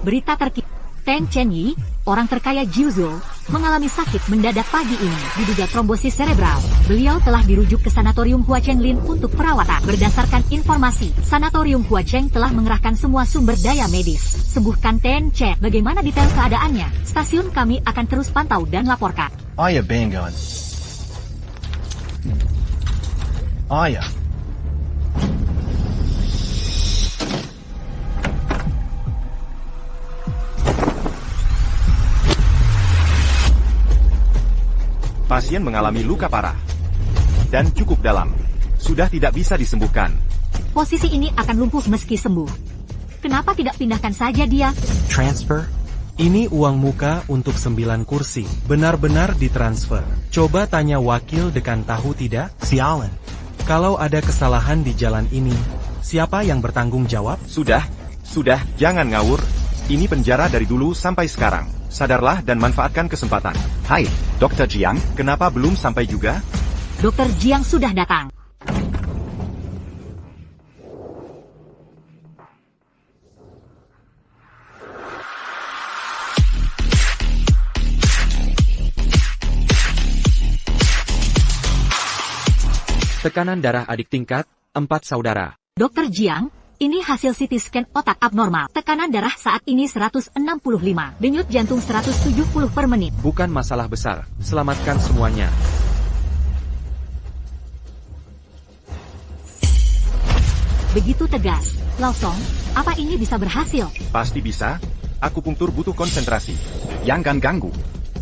Berita terkini, Teng Chenyi, orang terkaya Jiuzhou, mengalami sakit mendadak pagi ini, diduga trombosis serebral. Beliau telah dirujuk ke Sanatorium Huachenglin untuk perawatan. Berdasarkan informasi, Sanatorium Huacheng telah mengerahkan semua sumber daya medis. Sembuhkan Ten Chen. Bagaimana detail keadaannya? Stasiun kami akan terus pantau dan laporkan. Ayah Bengan. Ayah. Pasien mengalami luka parah dan cukup dalam. Sudah tidak bisa disembuhkan. Posisi ini akan lumpuh meski sembuh. Kenapa tidak pindahkan saja dia? Transfer? Ini uang muka untuk 9 kursi. Benar-benar ditransfer. Coba tanya wakil dekan tahu tidak? Sialan. Kalau ada kesalahan di jalan ini, siapa yang bertanggung jawab? Sudah, jangan ngawur. Ini penjara dari dulu sampai sekarang. Sadarlah dan manfaatkan kesempatan. Hai, Dr. Jiang, kenapa belum sampai juga? Dr. Jiang sudah datang. Tekanan darah adik tingkat, 4 saudara. Dr. Jiang, ini hasil CT scan otak abnormal. Tekanan darah saat ini 165. Denyut jantung 170 per menit. Bukan masalah besar. Selamatkan semuanya. Begitu tegas. Laosong, apa ini bisa berhasil? Pasti bisa. Akupunktur butuh konsentrasi. Jangan ganggu.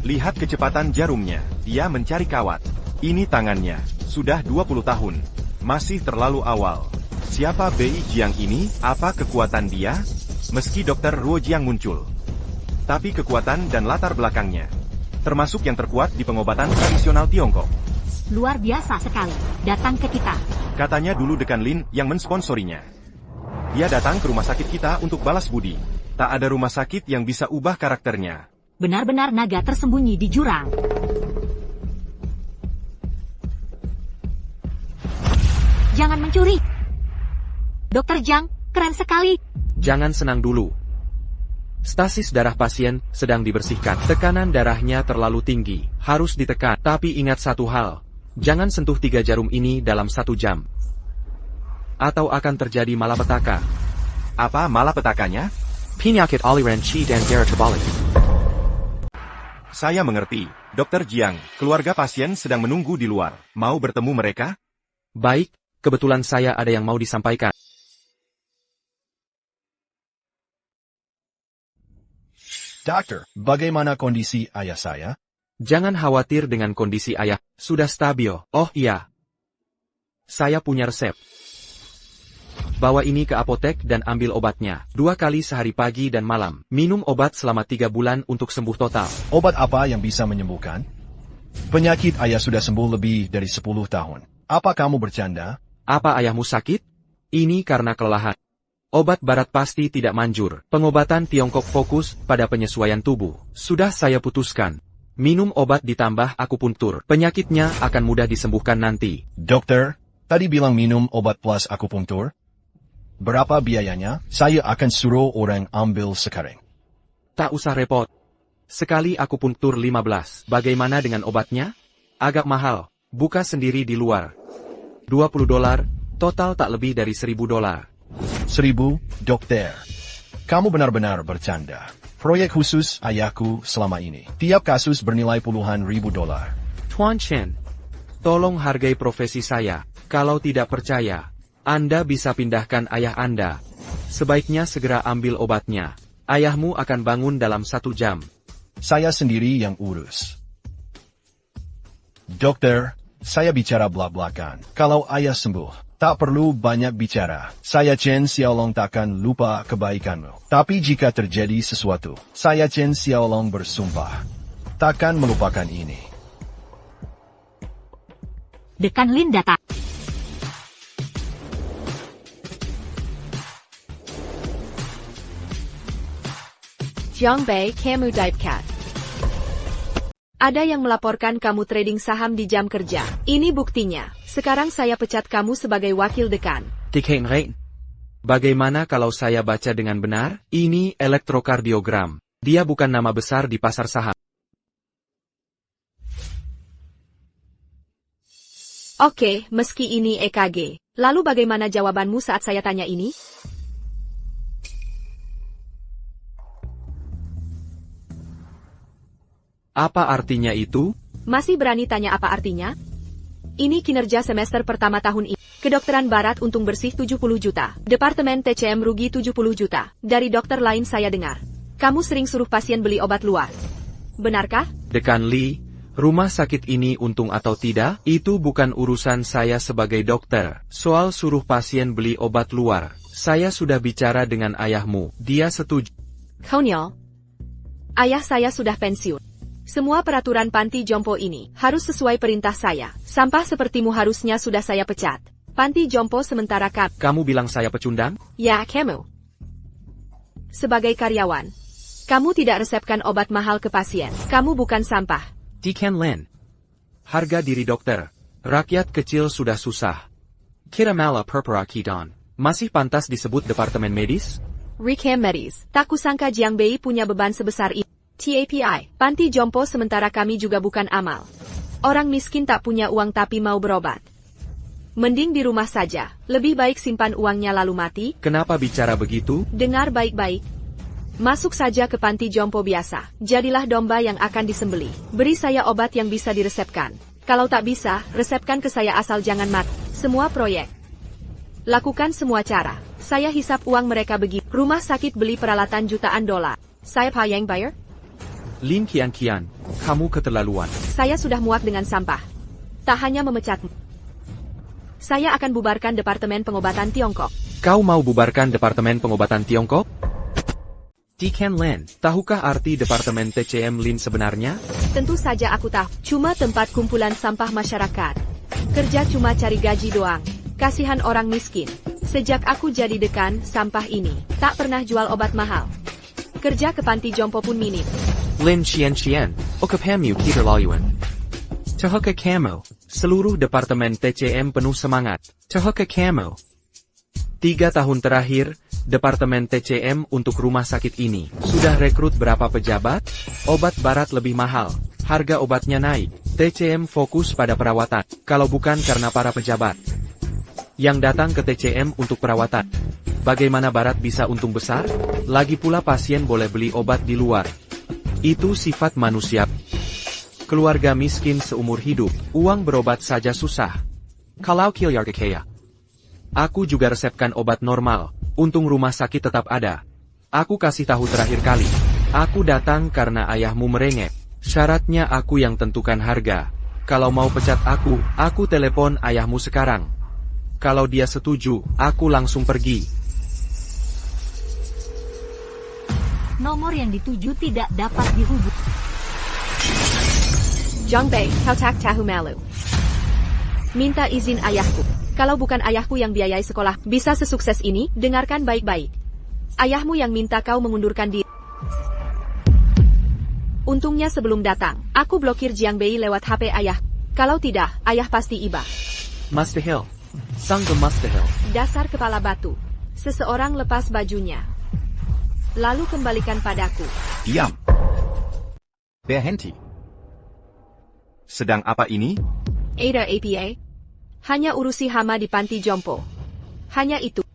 Lihat kecepatan jarumnya. Dia mencari kawat. Ini tangannya. Sudah 20 tahun. Masih terlalu awal. Siapa Bei Jiang ini? Apa kekuatan dia? Meski Dr. Ruo Jiang muncul, tapi kekuatan dan latar belakangnya, termasuk yang terkuat di pengobatan tradisional Tiongkok. Luar biasa sekali. Datang ke kita. Katanya dulu Dekan Lin yang mensponsorinya. Dia datang ke rumah sakit kita untuk balas budi. Tak ada rumah sakit yang bisa ubah karakternya. Benar-benar naga tersembunyi di jurang. Jangan mencuri. Dr. Jiang, keren sekali. Jangan senang dulu. Stasis darah pasien sedang dibersihkan. Tekanan darahnya terlalu tinggi. Harus ditekan. Tapi ingat satu hal. Jangan sentuh 3 jarum ini dalam 1 jam. Atau akan terjadi malapetaka. Apa malapetakanya? Penyakit aliran qi dan darah terbalik. Saya mengerti. Dr. Jiang, keluarga pasien sedang menunggu di luar. Mau bertemu mereka? Baik, kebetulan saya ada yang mau disampaikan. Dokter, bagaimana kondisi ayah saya? Jangan khawatir dengan kondisi ayah, sudah stabil. Oh iya. Saya punya resep. Bawa ini ke apotek dan ambil obatnya. 2 kali sehari pagi dan malam. Minum obat selama 3 bulan untuk sembuh total. Obat apa yang bisa menyembuhkan? Penyakit ayah sudah sembuh lebih dari 10 tahun. Apa kamu bercanda? Apa ayahmu sakit? Ini karena kelelahan. Obat barat pasti tidak manjur. Pengobatan Tiongkok fokus pada penyesuaian tubuh. Sudah saya putuskan. Minum obat ditambah akupunktur. Penyakitnya akan mudah disembuhkan nanti. Dokter, tadi bilang minum obat plus akupunktur? Berapa biayanya? Saya akan suruh orang ambil sekarang. Tak usah repot. Sekali akupunktur 15. Bagaimana dengan obatnya? Agak mahal. Buka sendiri di luar. $20. Total tak lebih dari $1.000. 1.000, dokter. Kamu benar-benar bercanda. Proyek khusus ayahku selama ini. Tiap kasus bernilai puluhan ribu dolar. Tuan Chen, tolong hargai profesi saya. Kalau tidak percaya, Anda bisa pindahkan ayah Anda. Sebaiknya segera ambil obatnya. Ayahmu akan bangun dalam 1 jam. Saya sendiri yang urus. Dokter, saya bicara belak-belakan. Kalau ayah sembuh, tak perlu banyak bicara. Saya Chen Xiaolong takkan lupa kebaikanmu. Tapi jika terjadi sesuatu, saya Chen Xiaolong bersumpah takkan melupakan ini. Dekan Lin datang. Jiangbei, kamu Divecat. Ada yang melaporkan kamu trading saham di jam kerja. Ini buktinya. Sekarang saya pecat kamu sebagai wakil dekan. Dikhain Rain. Bagaimana kalau saya baca dengan benar? Ini elektrokardiogram. Dia bukan nama besar di pasar saham. Oke, meski ini EKG. Lalu bagaimana jawabanmu saat saya tanya ini? Apa artinya itu? Masih berani tanya apa artinya? Ini kinerja semester pertama tahun ini. Kedokteran Barat untung bersih 70 juta. Departemen TCM rugi 70 juta. Dari dokter lain saya dengar. Kamu sering suruh pasien beli obat luar. Benarkah? Dekan Lee, rumah sakit ini untung atau tidak, itu bukan urusan saya sebagai dokter. Soal suruh pasien beli obat luar, saya sudah bicara dengan ayahmu. Dia setuju. Konyol. Ayah saya sudah pensiun. Semua peraturan panti jompo ini harus sesuai perintah saya. Sampah sepertimu harusnya sudah saya pecat. Panti jompo sementara Kamu bilang saya pecundang? Ya, kamu. Sebagai karyawan, kamu tidak resepkan obat mahal ke pasien. Kamu bukan sampah. Dekan Lin. Harga diri dokter. Rakyat kecil sudah susah. Kita malah purpura kidon. Masih pantas disebut departemen medis? Rikam Medis. Tak kusangka Jiang Bei punya beban sebesar ini. TAPI, panti jompo sementara kami juga bukan amal. Orang miskin tak punya uang tapi mau berobat. Mending di rumah saja, lebih baik simpan uangnya lalu mati. Kenapa bicara begitu? Dengar baik-baik. Masuk saja ke panti jompo biasa, jadilah domba yang akan disembelih. Beri saya obat yang bisa diresepkan. Kalau tak bisa, resepkan ke saya asal jangan mati. Semua proyek. Lakukan semua cara. Saya hisap uang mereka begitu. Rumah sakit beli peralatan jutaan dolar. Saya yang bayar? Lin Kian, kamu keterlaluan. Saya sudah muak dengan sampah. Tak hanya memecatmu. Saya akan bubarkan Departemen Pengobatan Tiongkok. Kau mau bubarkan Departemen Pengobatan Tiongkok? Dekan Lin, tahukah arti Departemen TCM Lin sebenarnya? Tentu saja aku tahu. Cuma tempat kumpulan sampah masyarakat. Kerja cuma cari gaji doang. Kasihan orang miskin. Sejak aku jadi dekan sampah ini, tak pernah jual obat mahal. Kerja ke panti jompo pun minim. Lin Xian, okapamu keterlaluan. Tahukah kamu, seluruh departemen TCM penuh semangat. Tahukah kamu? 3 tahun terakhir, departemen TCM untuk rumah sakit ini sudah rekrut berapa pejabat? Obat barat lebih mahal, harga obatnya naik. TCM fokus pada perawatan, kalau bukan karena para pejabat yang datang ke TCM untuk perawatan. Bagaimana barat bisa untung besar? Lagi pula pasien boleh beli obat di luar. Itu sifat manusia. Keluarga miskin seumur hidup, uang berobat saja susah. Kalau kilyar kekaya. Aku juga resepkan obat normal, untung rumah sakit tetap ada. Aku kasih tahu terakhir kali. Aku datang karena ayahmu merengek. Syaratnya aku yang tentukan harga. Kalau mau pecat aku telepon ayahmu sekarang. Kalau dia setuju, aku langsung pergi. Nomor yang dituju tidak dapat dihubungi. Jiang Bei, kau tak tahu malu. Minta izin ayahku. Kalau bukan ayahku yang biayai sekolah, bisa sesukses ini, dengarkan baik-baik. Ayahmu yang minta kau mengundurkan diri. Untungnya sebelum datang, aku blokir Jiang Bei lewat HP ayah. Kalau tidak, ayah pasti iba. Mustahil. Sanggup mustahil. Dasar kepala batu. Seseorang lepas bajunya. Lalu kembalikan padaku. Diam. Berhenti. Sedang apa ini? Ada APA. Hanya urusi hama di panti jompo. Hanya itu.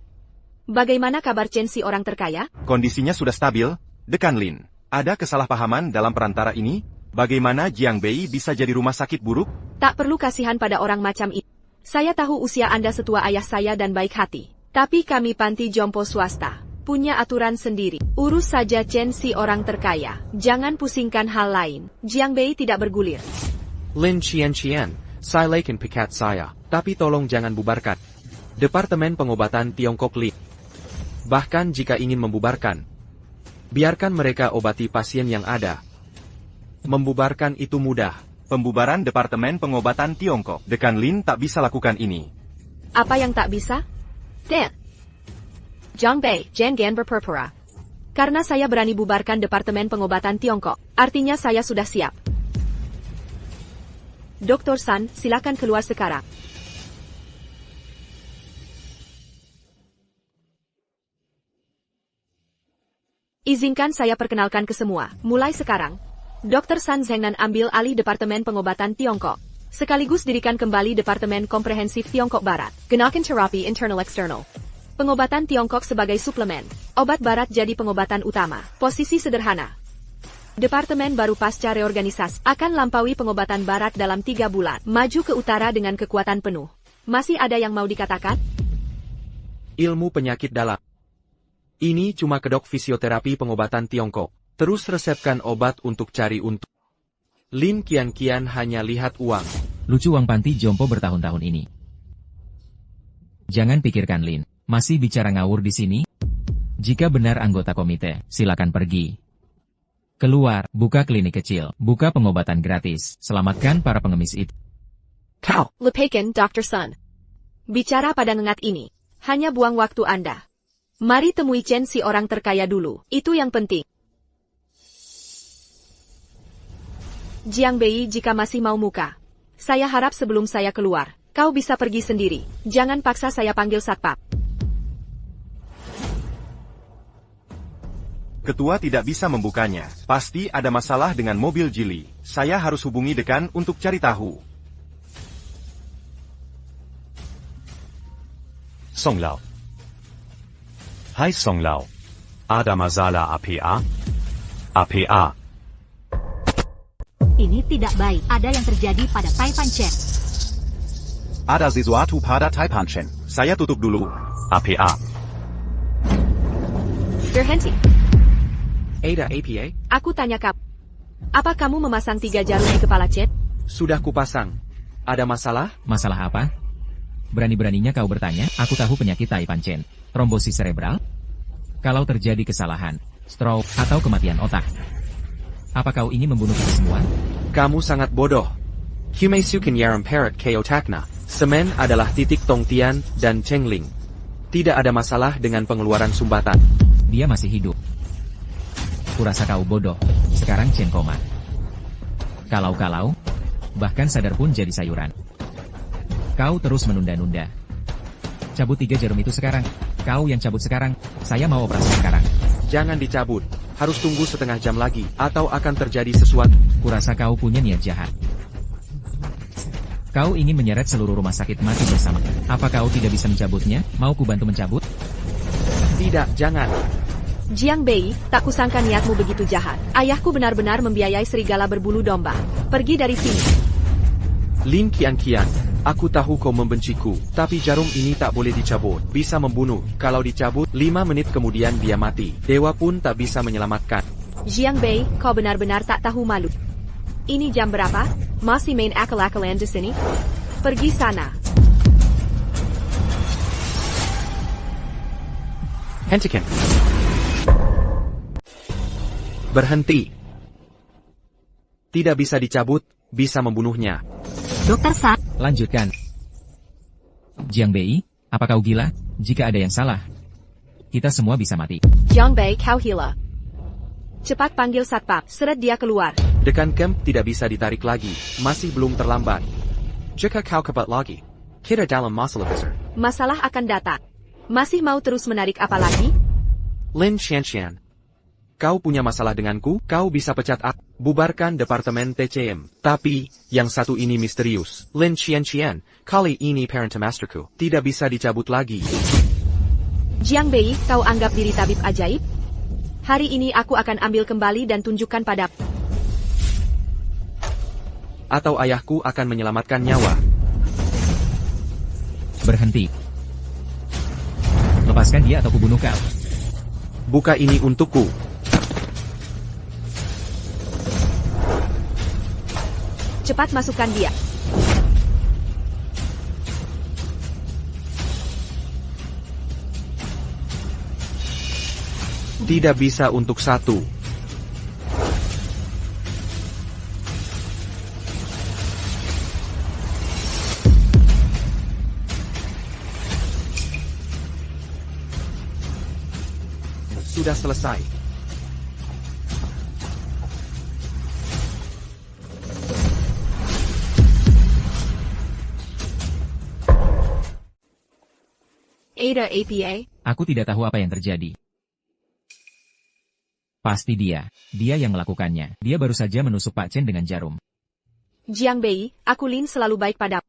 Bagaimana kabar Chen si orang terkaya? Kondisinya sudah stabil, Dekan Lin. Ada kesalahpahaman dalam perantara ini? Bagaimana Jiang Bei bisa jadi rumah sakit buruk? Tak perlu kasihan pada orang macam itu. Saya tahu usia Anda setua ayah saya dan baik hati. Tapi kami panti jompo swasta. Punya aturan sendiri. Urus saja Chen si orang terkaya. Jangan pusingkan hal lain. Jiang Bei tidak bergulir. Lin Xian, saya lekin pikat saya, tapi tolong jangan bubarkan Departemen Pengobatan Tiongkok Li. Bahkan jika ingin membubarkan, biarkan mereka obati pasien yang ada. Membubarkan itu mudah. Pembubaran Departemen Pengobatan Tiongkok. Dekan Lin tak bisa lakukan ini. Apa yang tak bisa? Jiang Bei, jangan berpura-pura. Karena saya berani bubarkan Departemen Pengobatan Tiongkok, artinya saya sudah siap. Dr. San, silakan keluar sekarang. Izinkan saya perkenalkan ke semua. Mulai sekarang, Dr. San Zhengnan ambil alih Departemen Pengobatan Tiongkok. Sekaligus dirikan kembali Departemen Komprehensif Tiongkok Barat. Genakan terapi internal eksternal. Pengobatan Tiongkok sebagai suplemen. Obat barat jadi pengobatan utama. Posisi sederhana. Departemen baru pasca reorganisasi akan lampaui pengobatan barat dalam 3 bulan. Maju ke utara dengan kekuatan penuh. Masih ada yang mau dikatakan? Ilmu penyakit dalam. Ini cuma kedok fisioterapi pengobatan Tiongkok. Terus resepkan obat untuk cari untung. Lin kian-kian hanya lihat uang. Lucu uang panti jompo bertahun-tahun ini. Jangan pikirkan Lin. Masih bicara ngawur di sini? Jika benar anggota komite, silakan pergi. Keluar, buka klinik kecil, buka pengobatan gratis, selamatkan para pengemis itu. Kau! Lepaskan Dr. Sun. Bicara pada ngengat ini. Hanya buang waktu Anda. Mari temui Chen si orang terkaya dulu, itu yang penting. Jiang Bei jika masih mau muka. Saya harap sebelum saya keluar, kau bisa pergi sendiri. Jangan paksa saya panggil satpam. Ketua tidak bisa membukanya. Pasti ada masalah dengan mobil Jili. Saya harus hubungi dekan untuk cari tahu. Song Lao. Hai Song Lao. Ada masalah APA? APA. Ini tidak baik. Ada yang terjadi pada Taipan Chen. Ada sesuatu pada Taipan Chen. Saya tutup dulu. APA. Berhenti. Ada APA? Aku tanya kamu. Apa kamu memasang 3 jarum di kepala Chen? Sudah kupasang. Ada masalah? Masalah apa? Berani-beraninya kau bertanya, aku tahu penyakit Taipan Chen. Trombosis cerebral? Kalau terjadi kesalahan, stroke, atau kematian otak. Apa kau ingin membunuh kita semua? Kamu sangat bodoh. Humeisuken Yaram Perak Ko Takna. Semen adalah titik Tongtian dan Chengling. Tidak ada masalah dengan pengeluaran sumbatan. Dia masih hidup. Kurasa kau bodoh. Sekarang Chen koma. Kalau-kalau, bahkan sadar pun jadi sayuran. Kau terus menunda-nunda. Cabut 3 jarum itu sekarang. Kau yang cabut sekarang. Saya mau operasi sekarang. Jangan dicabut. Harus tunggu setengah jam lagi, atau akan terjadi sesuatu. Kurasa kau punya niat jahat. Kau ingin menyeret seluruh rumah sakit mati bersama. Apa kau tidak bisa mencabutnya? Mau ku bantu mencabut? Tidak, jangan. Jiang Bei, tak kusangka niatmu begitu jahat. Ayahku benar-benar membiayai serigala berbulu domba. Pergi dari sini. Lin Kian-Kian, aku tahu kau membenciku, tapi jarum ini tak boleh dicabut. Bisa membunuh. Kalau dicabut, 5 menit kemudian dia mati. Dewa pun tak bisa menyelamatkan. Jiang Bei, kau benar-benar tak tahu malu. Ini jam berapa? Masih main akal-akalan di sini? Pergi sana. Hentikan. Berhenti. Tidak bisa dicabut, bisa membunuhnya. Dr. San, Lanjutkan. Jiang Bei, apa kau gila? Jika ada yang salah, kita semua bisa mati. Jiang Bei, kau gila. Cepat panggil satpam, seret dia keluar. Dekan camp tidak bisa ditarik lagi, masih belum terlambat. Jika kau kepat lagi, kita dalam masalah besar. Masalah akan datang. Masih mau terus menarik apa lagi? Lin Xianxian, kau punya masalah denganku, kau bisa pecat aku. Bubarkan Departemen TCM. Tapi, yang satu ini misterius. Lin Xianxian, kali ini parent masterku, tidak bisa dicabut lagi. Jiang Bei, kau anggap diri tabib ajaib? Hari ini aku akan ambil kembali dan tunjukkan padamu. Atau ayahku akan menyelamatkan nyawa. Berhenti. Lepaskan dia atau kubunuh kau. Buka ini untukku. Cepat masukkan dia. Tidak bisa untuk satu. Sudah selesai. Ada APA? Aku tidak tahu apa yang terjadi. Pasti dia. Dia yang melakukannya. Dia baru saja menusuk Pak Chen dengan jarum. Jiang Bei, aku Lin selalu baik padamu.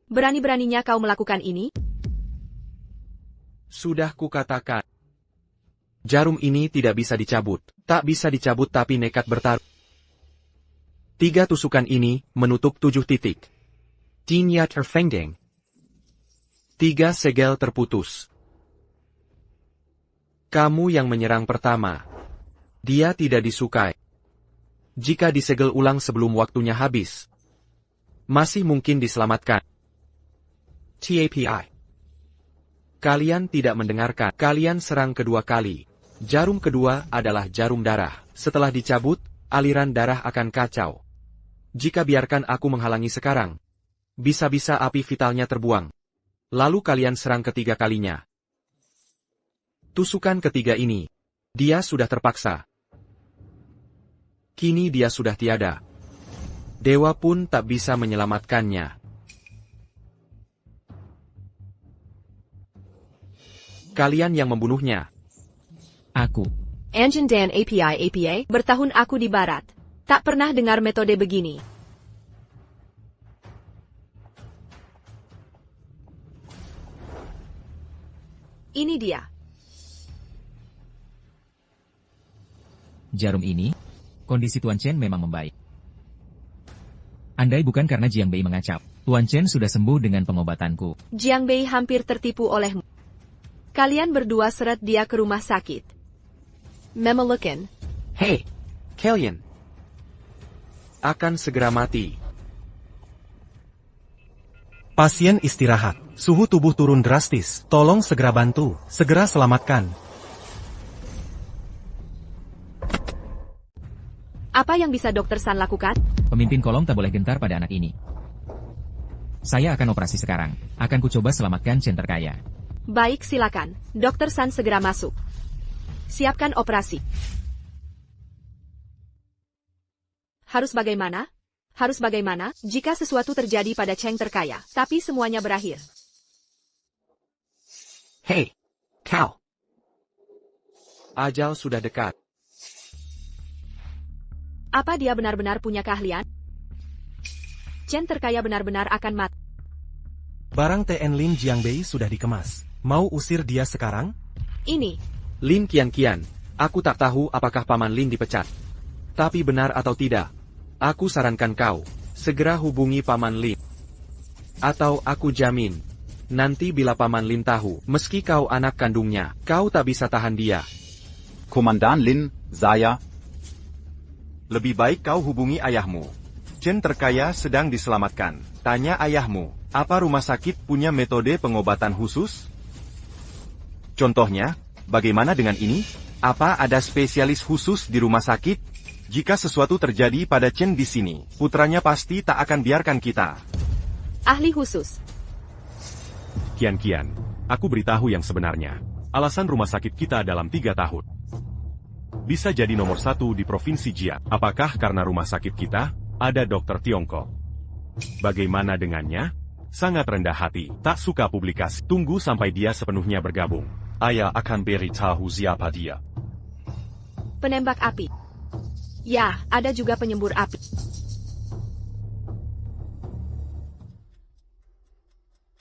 Berani-beraninya kau melakukan ini? Sudah kukatakan. Jarum ini tidak bisa dicabut. Tak bisa dicabut tapi nekat bertaruh. 3 tusukan ini menutup 7 titik. Tinya terfengdeng. 3 segel terputus. Kamu yang menyerang pertama. Dia tidak disukai. Jika disegel ulang sebelum waktunya habis, masih mungkin diselamatkan. TAPI. Kalian tidak mendengarkan. Kalian serang kedua kali. Jarum kedua adalah jarum darah. Setelah dicabut, aliran darah akan kacau. Jika biarkan aku menghalangi sekarang, bisa-bisa api vitalnya terbuang. Lalu kalian serang ketiga kalinya. Tusukan ketiga ini, dia sudah terpaksa. Kini dia sudah tiada. Dewa pun tak bisa menyelamatkannya. Kalian yang membunuhnya. Aku. Engine dan API, bertahun aku di barat. Tak pernah dengar metode begini. Ini dia. Jarum ini, kondisi Tuan Chen memang membaik. Andai bukan karena Jiang Bei mengacap, Tuan Chen sudah sembuh dengan pengobatanku. Jiang Bei hampir tertipu olehmu. Kalian berdua seret dia ke rumah sakit. Memelukan. Hei, kalian. Akan segera mati. Pasien istirahat. Suhu tubuh turun drastis. Tolong segera bantu. Segera selamatkan. Apa yang bisa Dr. San lakukan? Pemimpin kolom tak boleh gentar pada anak ini. Saya akan operasi sekarang. Akan kucoba selamatkan Chen terkaya. Baik, silakan. Dr. San segera masuk. Siapkan operasi. Harus bagaimana? Harus bagaimana jika sesuatu terjadi pada Cheng terkaya, tapi semuanya berakhir? Hei, kau. Ajal sudah dekat. Apa dia benar-benar punya keahlian? Chen terkaya benar-benar akan mati. Barang TN Lin Jiang Bei sudah dikemas. Mau usir dia sekarang? Ini. Lin Kian, aku tak tahu apakah Paman Lin dipecat. Tapi benar atau tidak, aku sarankan kau, segera hubungi Paman Lin. Atau aku jamin, nanti bila Paman Lin tahu, meski kau anak kandungnya, kau tak bisa tahan dia. Komandan Lin, saya. Lebih baik kau hubungi ayahmu. Chen terkaya sedang diselamatkan. Tanya ayahmu, apa rumah sakit punya metode pengobatan khusus? Contohnya, bagaimana dengan ini? Apa ada spesialis khusus di rumah sakit? Jika sesuatu terjadi pada Chen di sini, putranya pasti tak akan biarkan kita. Ahli khusus. Kian, aku beritahu yang sebenarnya. Alasan rumah sakit kita dalam 3 tahun bisa jadi nomor 1 di Provinsi Jiang. Apakah karena rumah sakit kita ada dokter Tiongkok? Bagaimana dengannya? Sangat rendah hati, tak suka publikasi. Tunggu sampai dia sepenuhnya bergabung. Ayah akan beritahu siapa dia. Penembak api. Ya, ada juga penyembur api.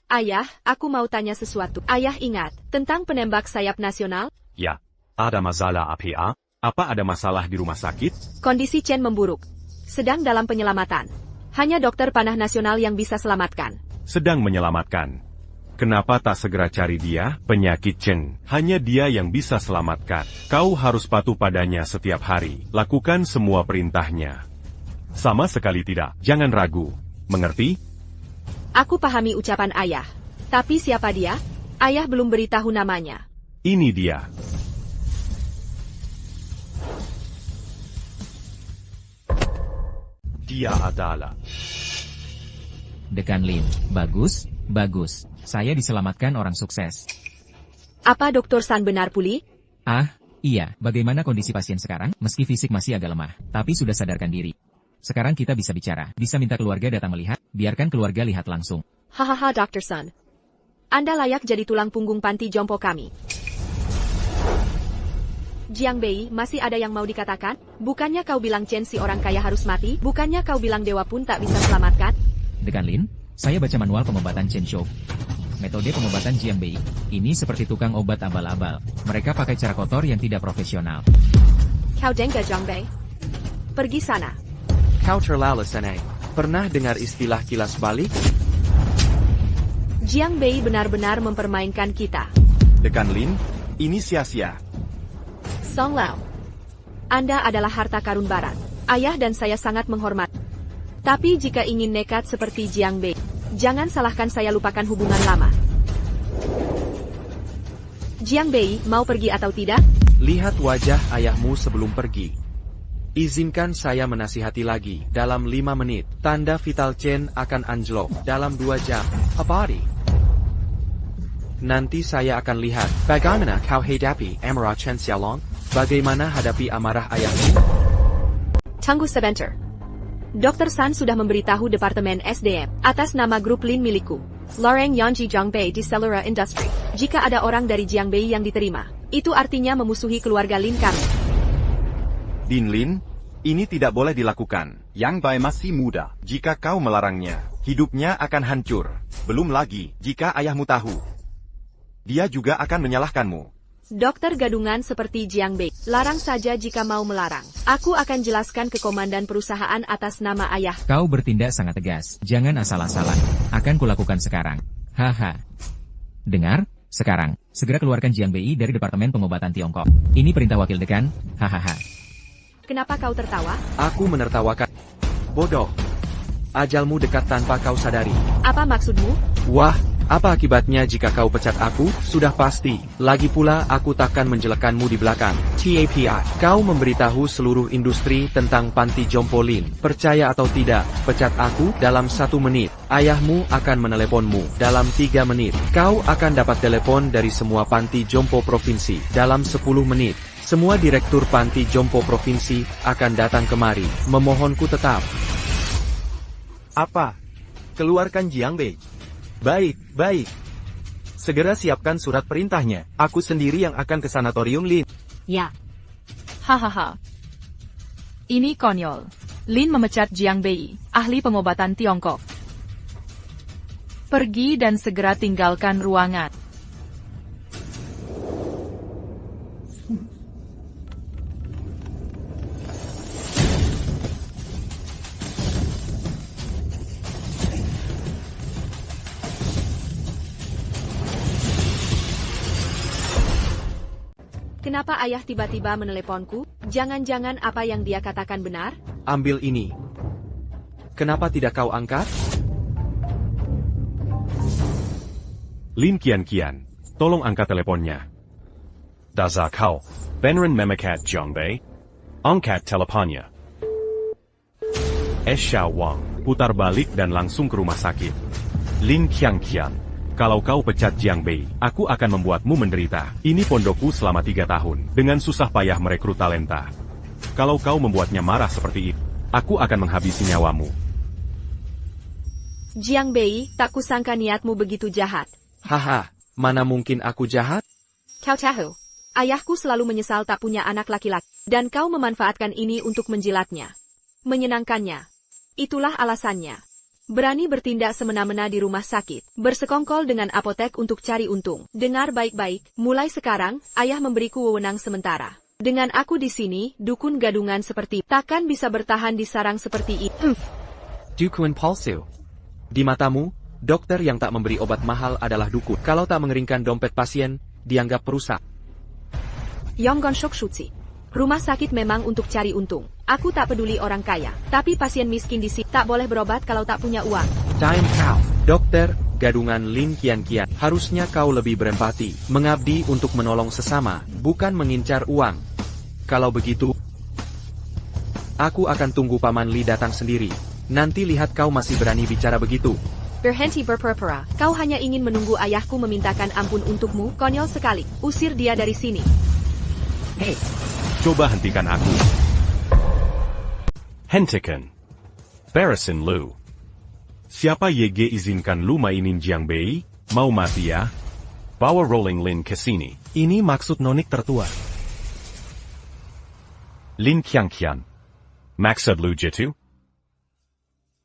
Ayah, aku mau tanya sesuatu. Ayah ingat tentang penembak sayap nasional? Ya, ada masalah APA? Apa ada masalah di rumah sakit? Kondisi Chen memburuk. Sedang dalam penyelamatan. Hanya dokter panah nasional yang bisa selamatkan. Sedang menyelamatkan. Kenapa tak segera cari dia? Penyakit Chen. Hanya dia yang bisa selamatkan. Kau harus patuh padanya setiap hari. Lakukan semua perintahnya. Sama sekali tidak. Jangan ragu. Mengerti? Aku pahami ucapan ayah. Tapi siapa dia? Ayah belum beritahu namanya. Ini dia. Dia adalah Dekan Lin. Bagus, bagus. Saya diselamatkan orang sukses. Apa Dr. San benar pulih? Ah, iya. Bagaimana kondisi pasien sekarang? Meski fisik masih agak lemah, tapi sudah sadarkan diri. Sekarang kita bisa bicara. Bisa minta keluarga datang melihat? Biarkan keluarga lihat langsung. Hahaha Dr. San. Anda layak jadi tulang punggung panti jompo kami. Jiang Bei, masih ada yang mau dikatakan? Bukannya kau bilang Chen si orang kaya harus mati? Bukannya kau bilang dewa pun tak bisa selamatkan? Dekan Lin, saya baca manual pengobatan Chen Shou. Metode pengobatan Jiang Bei ini seperti tukang obat abal-abal. Mereka pakai cara kotor yang tidak profesional. Kau dengga Jiang Bei. Pergi sana. Kau terlalu senai. Pernah dengar istilah kilas balik? Jiang Bei benar-benar mempermainkan kita. Dekan Lin, ini sia-sia. Song Lao. Anda adalah harta karun barat. Ayah dan saya sangat menghormat. Tapi jika ingin nekat seperti Jiang Bei, jangan salahkan saya lupakan hubungan lama. Jiang Bei, mau pergi atau tidak? Lihat wajah ayahmu sebelum pergi. Izinkan saya menasihati lagi. Dalam 5 menit, tanda vital Chen akan anjlok. Dalam 2 jam. Apa hari? Nanti saya akan lihat bagaimana kau hadapi amarah Chen Xiaolong. Bagaimana hadapi amarah ayahmu? Tunggu sebentar. Dr. San sudah memberitahu Departemen SDM atas nama grup Lin milikku, Loreng Yangji Jiang Bei di Cellular Industry. Jika ada orang dari Jiang Bei yang diterima, itu artinya memusuhi keluarga Lin kami. Din Lin, ini tidak boleh dilakukan. Yang Bai masih muda. Jika kau melarangnya, hidupnya akan hancur. Belum lagi, jika ayahmu tahu, dia juga akan menyalahkanmu. Dokter gadungan seperti Jiang Bei, larang saja jika mau melarang. Aku akan jelaskan ke komandan perusahaan atas nama ayah. Kau bertindak sangat tegas. Jangan asal-asalan. Akan kulakukan sekarang. Haha. Dengar? Sekarang, segera keluarkan Jiang Bei dari Departemen Pengobatan Tiongkok. Ini perintah wakil dekan. Hahaha. Kenapa kau tertawa? Aku menertawakan. Bodoh. Ajalmu dekat tanpa kau sadari. Apa maksudmu? Wah, apa akibatnya jika kau pecat aku? Sudah pasti. Lagi pula aku takkan menjelekkanmu di belakang. TAPI. Kau memberitahu seluruh industri tentang panti jompo Lin. Percaya atau tidak, pecat aku dalam 1 menit. Ayahmu akan meneleponmu dalam 3 menit. Kau akan dapat telepon dari semua panti jompo provinsi dalam 10 menit. Semua direktur panti jompo provinsi akan datang kemari. Memohonku tetap. Apa? Keluarkan Jiang Bei. Baik, baik. Segera siapkan surat perintahnya. Aku sendiri yang akan ke sanatorium Lin. Ya, Hahaha. Ini konyol. Lin memecat Jiang Bei, ahli pengobatan Tiongkok. Pergi dan segera tinggalkan ruangan. Kenapa ayah tiba-tiba meneleponku? Jangan-jangan apa yang dia katakan benar? Ambil ini. Kenapa tidak kau angkat? Lin Qian, tolong angkat teleponnya. Daza kau, beneran memecat Jiang Bei? Angkat teleponnya. Xiao Wang, putar balik dan langsung ke rumah sakit. Lin Qian, kalau kau pecat Jiang Bei, aku akan membuatmu menderita. Ini pondokku selama 3 tahun, dengan susah payah merekrut talenta. Kalau kau membuatnya marah seperti itu, aku akan menghabisi nyawamu. Jiang Bei, tak kusangka niatmu begitu jahat. Haha, mana mungkin aku jahat? Kau tahu, ayahku selalu menyesal tak punya anak laki-laki, dan kau memanfaatkan ini untuk menjilatnya. Menyenangkannya. Itulah alasannya. Berani bertindak semena-mena di rumah sakit, bersekongkol dengan apotek untuk cari untung. Dengar baik-baik, mulai sekarang, ayah memberiku wewenang sementara. Dengan aku di sini, dukun gadungan seperti takkan bisa bertahan di sarang seperti itu. Dukun palsu. Di matamu, dokter yang tak memberi obat mahal adalah dukun. Kalau tak mengeringkan dompet pasien, dianggap perusak. Yonggon Shokshuchi. Rumah sakit memang untuk cari untung. Aku tak peduli orang kaya, tapi pasien miskin di sini tak boleh berobat kalau tak punya uang. Time out. Dokter, gadungan Lin Qian, harusnya kau lebih berempati, mengabdi untuk menolong sesama, bukan mengincar uang. Kalau begitu, aku akan tunggu Paman Li datang sendiri. Nanti lihat kau masih berani bicara begitu. Berhenti berpura-pura, kau hanya ingin menunggu ayahku memintakan ampun untukmu, konyol sekali. Usir dia dari sini. Hei, coba hentikan aku. Hentikan. Beresin lu. Siapa YG izinkan lu mainin Jiang Bei? Mau mati ya? Bawa Rolling Lin ke sini. Ini maksud nonik tertua. Lin Qiangqian. Maksud lu jitu?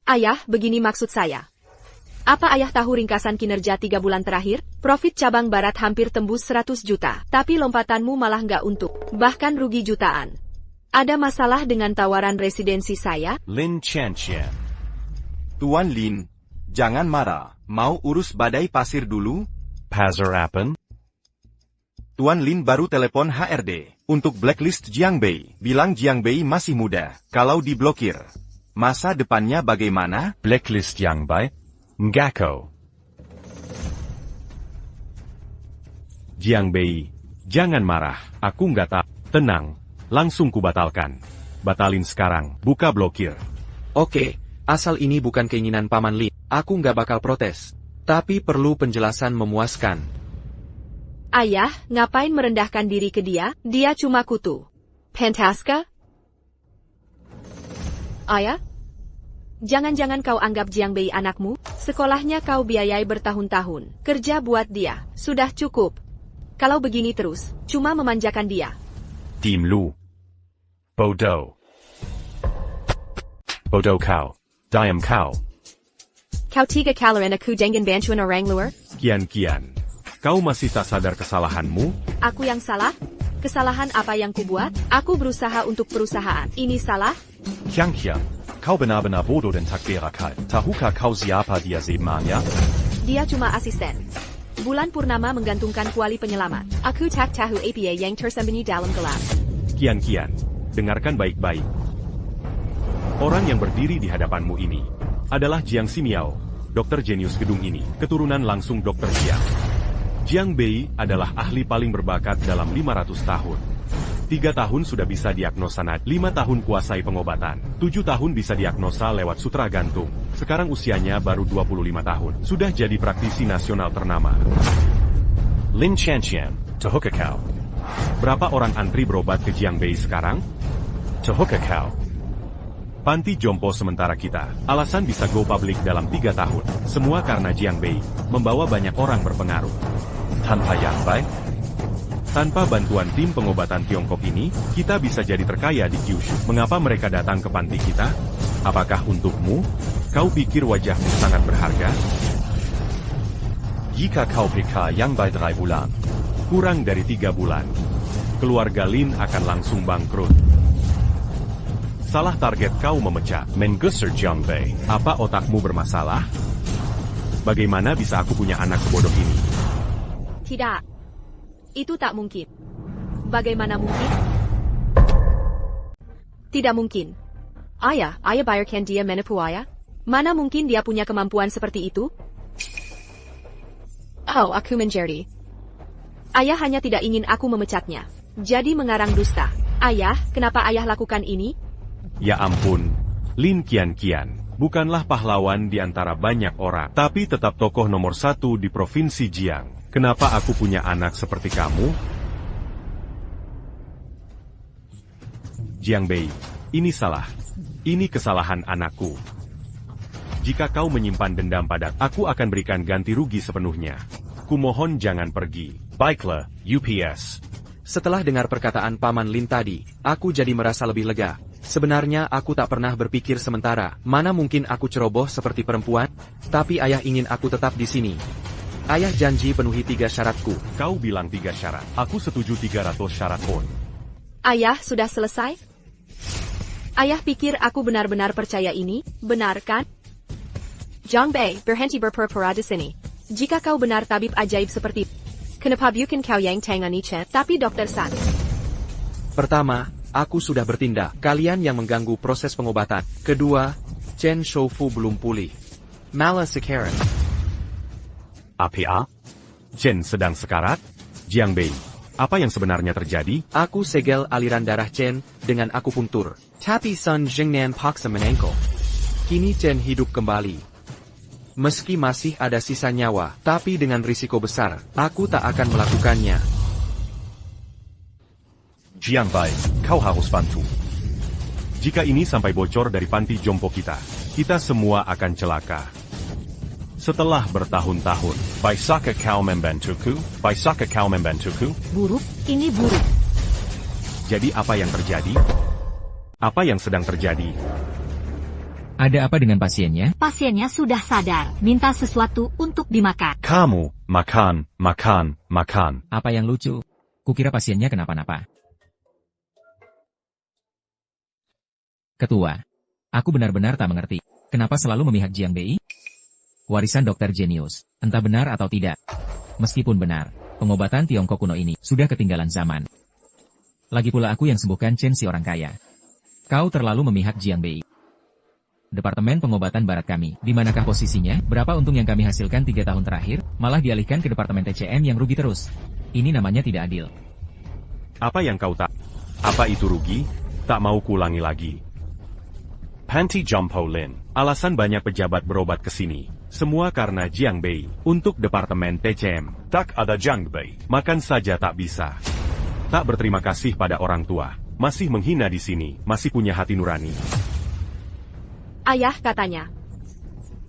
Ayah, begini maksud saya. Apa ayah tahu ringkasan kinerja 3 bulan terakhir? Profit cabang barat hampir tembus 100 juta, tapi lompatanmu malah nggak untung, bahkan rugi jutaan. Ada masalah dengan tawaran residensi saya? Lin Qianqian. Tuan Lin, jangan marah. Mau urus badai pasir dulu? Pasar Appen? Tuan Lin baru telepon HRD untuk blacklist Jiang Bei. Bilang Jiang Bei masih muda. Kalau diblokir, masa depannya bagaimana? Blacklist Jiang Bei? Ngako. Jiang Bei, jangan marah. Aku nggak tak. Tenang. Langsung kubatalkan. Batalin sekarang. Buka blokir. Oke, asal ini bukan keinginan Paman Lin, aku nggak bakal protes. Tapi perlu penjelasan memuaskan. Ayah, ngapain merendahkan diri ke dia? Dia cuma kutu. Pentaska? Ayah? Jangan-jangan kau anggap Jiang Bei anakmu? Sekolahnya kau biayai bertahun-tahun. Kerja buat dia. Sudah cukup. Kalau begini terus, cuma memanjakan dia. Tim Lu. Bodoh. Bodoh kau. Diam kau. Kau 3 kalian aku dengan bantuan orang luar? Kian. Kau masih tak sadar kesalahanmu? Aku yang salah? Kesalahan apa yang kubuat? Aku berusaha untuk perusahaan. Ini salah? Qiangqian, kau benar-benar bodoh dan tak berakal. Tahukah kau siapa dia sebenarnya? Dia cuma asisten. Bulan purnama menggantungkan kuali penyelamat. Aku tak tahu apa yang tersembunyi dalam gelap. Kian, dengarkan baik-baik. Orang yang berdiri di hadapanmu ini adalah Jiang Ximiao, dokter jenius gedung ini, keturunan langsung Dr. Jiang. Jiang Bei adalah ahli paling berbakat dalam 500 tahun. 3 tahun sudah bisa diagnosa nadi, 5 tahun kuasai pengobatan, 7 tahun bisa diagnosa lewat sutra gantung. Sekarang usianya baru 25 tahun, sudah jadi praktisi nasional ternama. Lin Qianqian, tahukah kau? Berapa orang antri berobat ke Jiang Bei sekarang? Tahukah kau? Panti jompo sementara kita, alasan bisa go public dalam 3 tahun. Semua karena Jiang Bei membawa banyak orang berpengaruh. Tanpa Yang Bai, tanpa bantuan tim pengobatan Tiongkok ini, kita bisa jadi terkaya di Kyushu. Mengapa mereka datang ke panti kita? Apakah untukmu? Kau pikir wajahmu sangat berharga? Jika kau PK Yang Bai 3 bulan, kurang dari 3 bulan, keluarga Lin akan langsung bangkrut. Salah target kau memecat, Menggeser Jiang Bei. Apa otakmu bermasalah? Bagaimana bisa aku punya anak sebodoh ini? Tidak. Itu tak mungkin. Bagaimana mungkin? Tidak mungkin. Ayah bayarkan dia menipu ayah? Mana mungkin dia punya kemampuan seperti itu? Oh, aku menjadi. Ayah hanya tidak ingin aku memecatnya. Jadi mengarang dusta. Ayah, kenapa ayah lakukan ini? Ya ampun, Lin Qianqian, bukanlah pahlawan di antara banyak orang, tapi tetap tokoh nomor 1 di Provinsi Jiang. Kenapa aku punya anak seperti kamu? Jiang Bei, ini salah. Ini kesalahan anakku. Jika kau menyimpan dendam pada aku akan berikan ganti rugi sepenuhnya. Kumohon jangan pergi. Baiklah, UPS. Setelah dengar perkataan Paman Lin tadi, aku jadi merasa lebih lega. Sebenarnya aku tak pernah berpikir sementara, mana mungkin aku ceroboh seperti perempuan? Tapi ayah ingin aku tetap di sini. Ayah janji penuhi 3 syaratku. Kau bilang 3 syarat. Aku setuju 300 syarat pun. Ayah, sudah selesai? Ayah pikir aku benar-benar percaya ini, benar kan? Jiang Bei, berhenti berpura-pura di sini. Jika kau benar tabib ajaib seperti kenapa bukan kau yang tangani Chen, tapi Dokter San? Pertama, aku sudah bertindak. Kalian yang mengganggu proses pengobatan. Kedua, Chen Shoufu belum pulih. Malah sekarang. APA? Chen sedang sekarat? Jiang Bei, apa yang sebenarnya terjadi? Aku segel aliran darah Chen dengan akupunktur. Tapi Sun Jingnan paksa menengkol. Kini Chen hidup kembali. Meski masih ada sisa nyawa, tapi dengan risiko besar, aku tak akan melakukannya. Jiang Bei, kau harus bantu. Jika ini sampai bocor dari panti jompo kita semua akan celaka. Setelah bertahun-tahun, Baisaka kau membantuku? Buruk, ini buruk. Jadi apa yang terjadi? Apa yang sedang terjadi? Ada apa dengan pasiennya? Pasiennya sudah sadar, minta sesuatu untuk dimakan. Kamu, makan, makan, makan. Apa yang lucu? Kukira pasiennya kenapa-napa. Ketua, aku benar-benar tak mengerti. Kenapa selalu memihak Jiang Bei? Warisan dokter jenius, entah benar atau tidak. Meskipun benar, pengobatan Tiongkok kuno ini sudah ketinggalan zaman. Lagi pula aku yang sembuhkan Chen si orang kaya. Kau terlalu memihak Jiang Bei. Departemen Pengobatan Barat kami, di manakah posisinya? Berapa untung yang kami hasilkan 3 tahun terakhir, malah dialihkan ke Departemen TCM yang rugi terus. Ini namanya tidak adil. Apa yang kau tak? Apa itu rugi? Tak mau kulangi lagi. Panti Jompo Lin, alasan banyak pejabat berobat ke sini. Semua karena Jiang Bei, untuk Departemen TCM. Tak ada Jiang Bei, makan saja tak bisa. Tak berterima kasih pada orang tua, masih menghina di sini, masih punya hati nurani. Ayah katanya.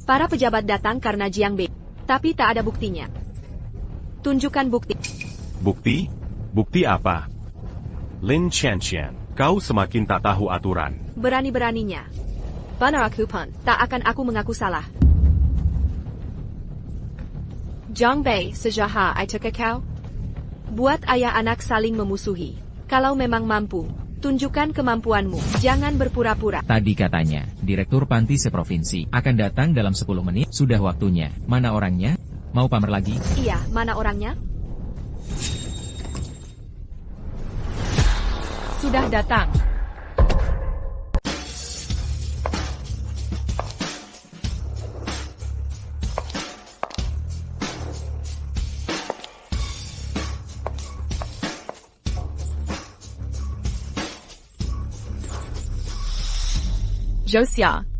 Para pejabat datang karena Jiang Bei, tapi tak ada buktinya. Tunjukkan bukti. Bukti? Bukti apa? Lin Qianqian, kau semakin tak tahu aturan. Berani-beraninya. Benar aku pun, tak akan aku mengaku salah. Jiang Bei sejahat itu ke kau? Buat ayah anak saling memusuhi. Kalau memang mampu, tunjukkan kemampuanmu, jangan berpura-pura. Tadi katanya, Direktur Panti seprovinsi akan datang dalam 10 menit, sudah waktunya. Mana orangnya? Mau pamer lagi? Iya, mana orangnya? Sudah datang. Zhou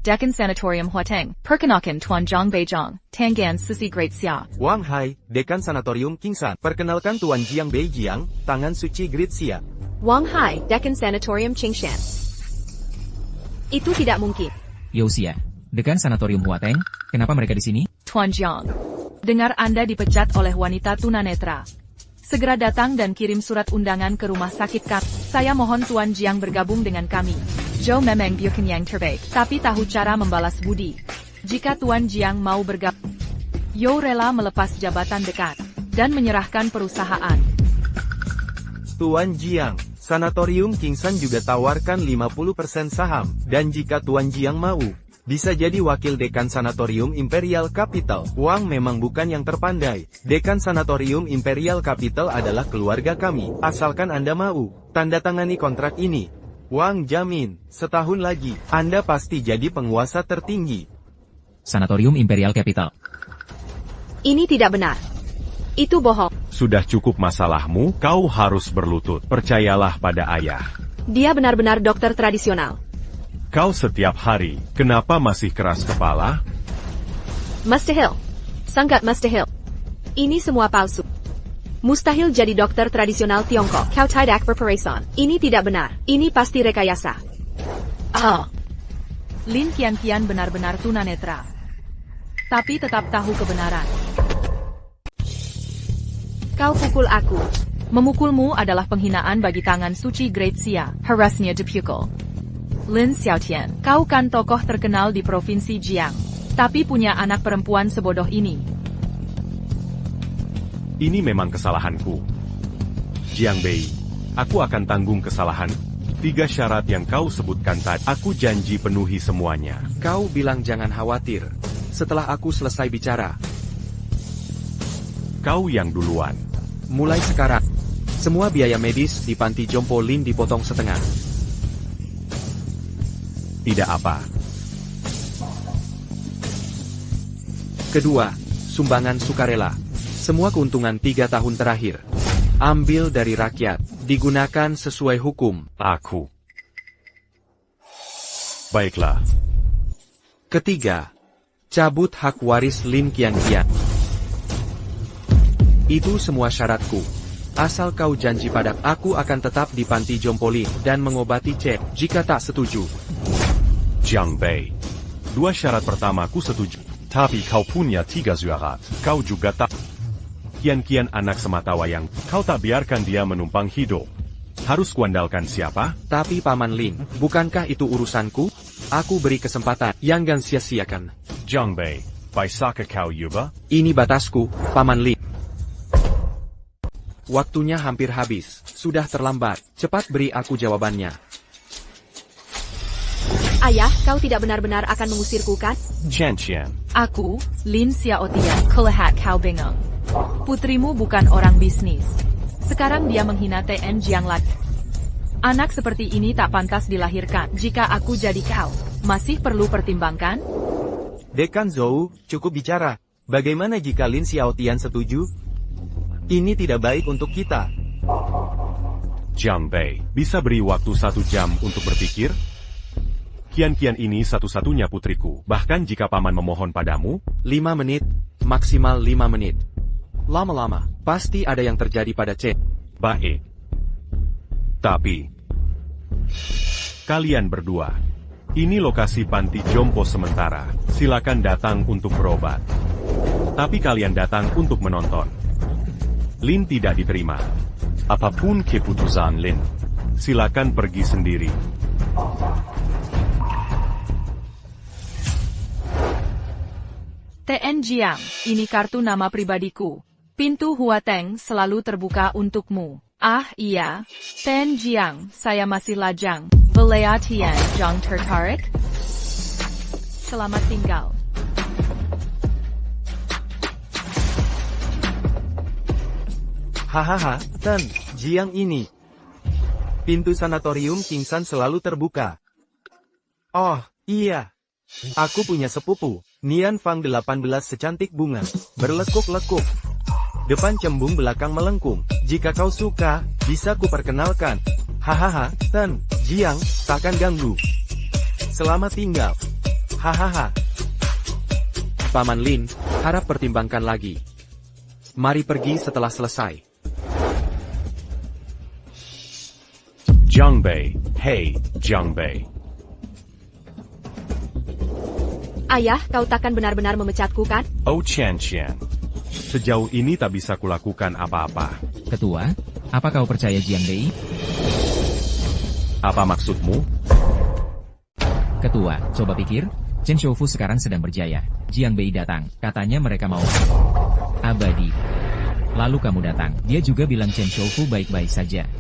Deccan Sanatorium Huateng, perkenalkan Tuan Jiang Beijong, Tangan Sisi Great Xia. Wang Hai, Dekan Sanatorium Kingsan. Perkenalkan Tuan Jiang Bei Jiang, Tangan Suci Great Xia. Wang Hai, Deccan Sanatorium Qingshan. Itu tidak mungkin. Youxia, Dekan Sanatorium Huateng, kenapa mereka di sini? Tuan Jiang, dengar Anda dipecat oleh wanita tunanetra. Segera datang dan kirim surat undangan ke rumah sakit kami. Saya mohon Tuan Jiang bergabung dengan kami. Zhou memang bukan yang terbaik, tapi tahu cara membalas budi. Jika Tuan Jiang mau bergabung, Yo rela melepas jabatan dekat dan menyerahkan perusahaan. Tuan Jiang, Sanatorium Kingsan juga tawarkan 50% saham, dan jika Tuan Jiang mau, bisa jadi wakil dekan Sanatorium Imperial Capital. Wang memang bukan yang terpandai. Dekan Sanatorium Imperial Capital adalah keluarga kami, asalkan Anda mau tanda tangani kontrak ini. Wang jamin, setahun lagi, Anda pasti jadi penguasa tertinggi. Sanatorium Imperial Capital. Ini tidak benar. Itu bohong. Sudah cukup masalahmu, kau harus berlutut. Percayalah pada ayah. Dia benar-benar dokter tradisional. Kau setiap hari, kenapa masih keras kepala? Mustahil. Sangat mustahil. Ini semua palsu. Mustahil jadi dokter tradisional Tiongkok. Kau tidak berperasan. Ini tidak benar. Ini pasti rekayasa. Lin Qianqian benar-benar tunanetra. Tapi tetap tahu kebenaran. Kau pukul aku. Memukulmu adalah penghinaan bagi tangan suci Great Xia. Harusnya dipukul. Lin Xiaotian, kau kan tokoh terkenal di Provinsi Jiang. Tapi punya anak perempuan sebodoh ini. Ini memang kesalahanku. Jiang Bei, aku akan tanggung kesalahan. 3 syarat yang kau sebutkan tadi, aku janji penuhi semuanya. Kau bilang jangan khawatir. Setelah aku selesai bicara. Kau yang duluan. Mulai sekarang, semua biaya medis di Panti Jompo Lin dipotong setengah. Tidak apa. Kedua, sumbangan sukarela. Semua keuntungan 3 tahun terakhir. Ambil dari rakyat, digunakan sesuai hukum. Aku. Baiklah. Ketiga, cabut hak waris Lin Qianqian. Itu semua syaratku. Asal kau janji pada aku akan tetap di Panti Jompo Lin dan mengobati Cek. Jika tak setuju, Jiang Bei, 2 syarat pertama ku setuju. Tapi kau punya 3 syarat. Kau juga tak. Qianqian anak sematawayang, kau tak biarkan dia menumpang hidup. Harus kuandalkan siapa? Tapi Paman Lin, bukankah itu urusanku? Aku beri kesempatan, jangan sia-siakan. Jiang Bei, Baisaka kau yuba? Ini batasku, Paman Lin. Waktunya hampir habis, sudah terlambat, cepat beri aku jawabannya. Ayah, kau tidak benar-benar akan mengusirku kan? Chen. Aku, Lin Xiaotian, kelihat kau bingung. Putrimu bukan orang bisnis. Sekarang dia menghina TN Jiang lagi. Anak seperti ini tak pantas dilahirkan. Jika aku jadi kau, masih perlu pertimbangkan? Dekan Zhou, cukup bicara. Bagaimana jika Lin Xiaotian setuju? Ini tidak baik untuk kita. Jiang Bei, bisa beri waktu 1 jam untuk berpikir? Kian-kian ini satu-satunya putriku. Bahkan jika paman memohon padamu, 5 menit, maksimal 5 menit. Lama-lama, pasti ada yang terjadi pada Chen. baik. Tapi, kalian berdua, ini lokasi panti jompo sementara. Silakan datang untuk berobat. Tapi kalian datang untuk menonton. Lin tidak diterima. Apapun keputusan Lin, silakan pergi sendiri. TN Jiang, ini kartu nama pribadiku. Pintu Huateng selalu terbuka untukmu. Ah iya, TN Jiang, saya masih lajang. Belatian Jiang tertarik? Selamat tinggal. Hahaha, Ten, Jiang ini. Pintu sanatorium Kingsan selalu terbuka. Oh, iya. Aku punya sepupu, Nian Fang 18 secantik bunga, berlekuk-lekuk. Depan cembung belakang melengkung. Jika kau suka, bisa kuperkenalkan. Hahaha, Ten, Jiang, takkan ganggu. Selamat tinggal. Hahaha. Paman Lin, harap pertimbangkan lagi. Mari pergi setelah selesai. Jiang Bei, hey, Jiang Bei. Ayah, kau takkan benar-benar memecatku kan? Oh Chen. Sejauh ini tak bisa kulakukan apa-apa. Ketua, apa kau percaya Jiang Bei? Apa maksudmu? Ketua, coba pikir, Chen Shoufu sekarang sedang berjaya. Jiang Bei datang, katanya mereka mau abadi. Lalu kamu datang, dia juga bilang Chen Shoufu baik-baik saja.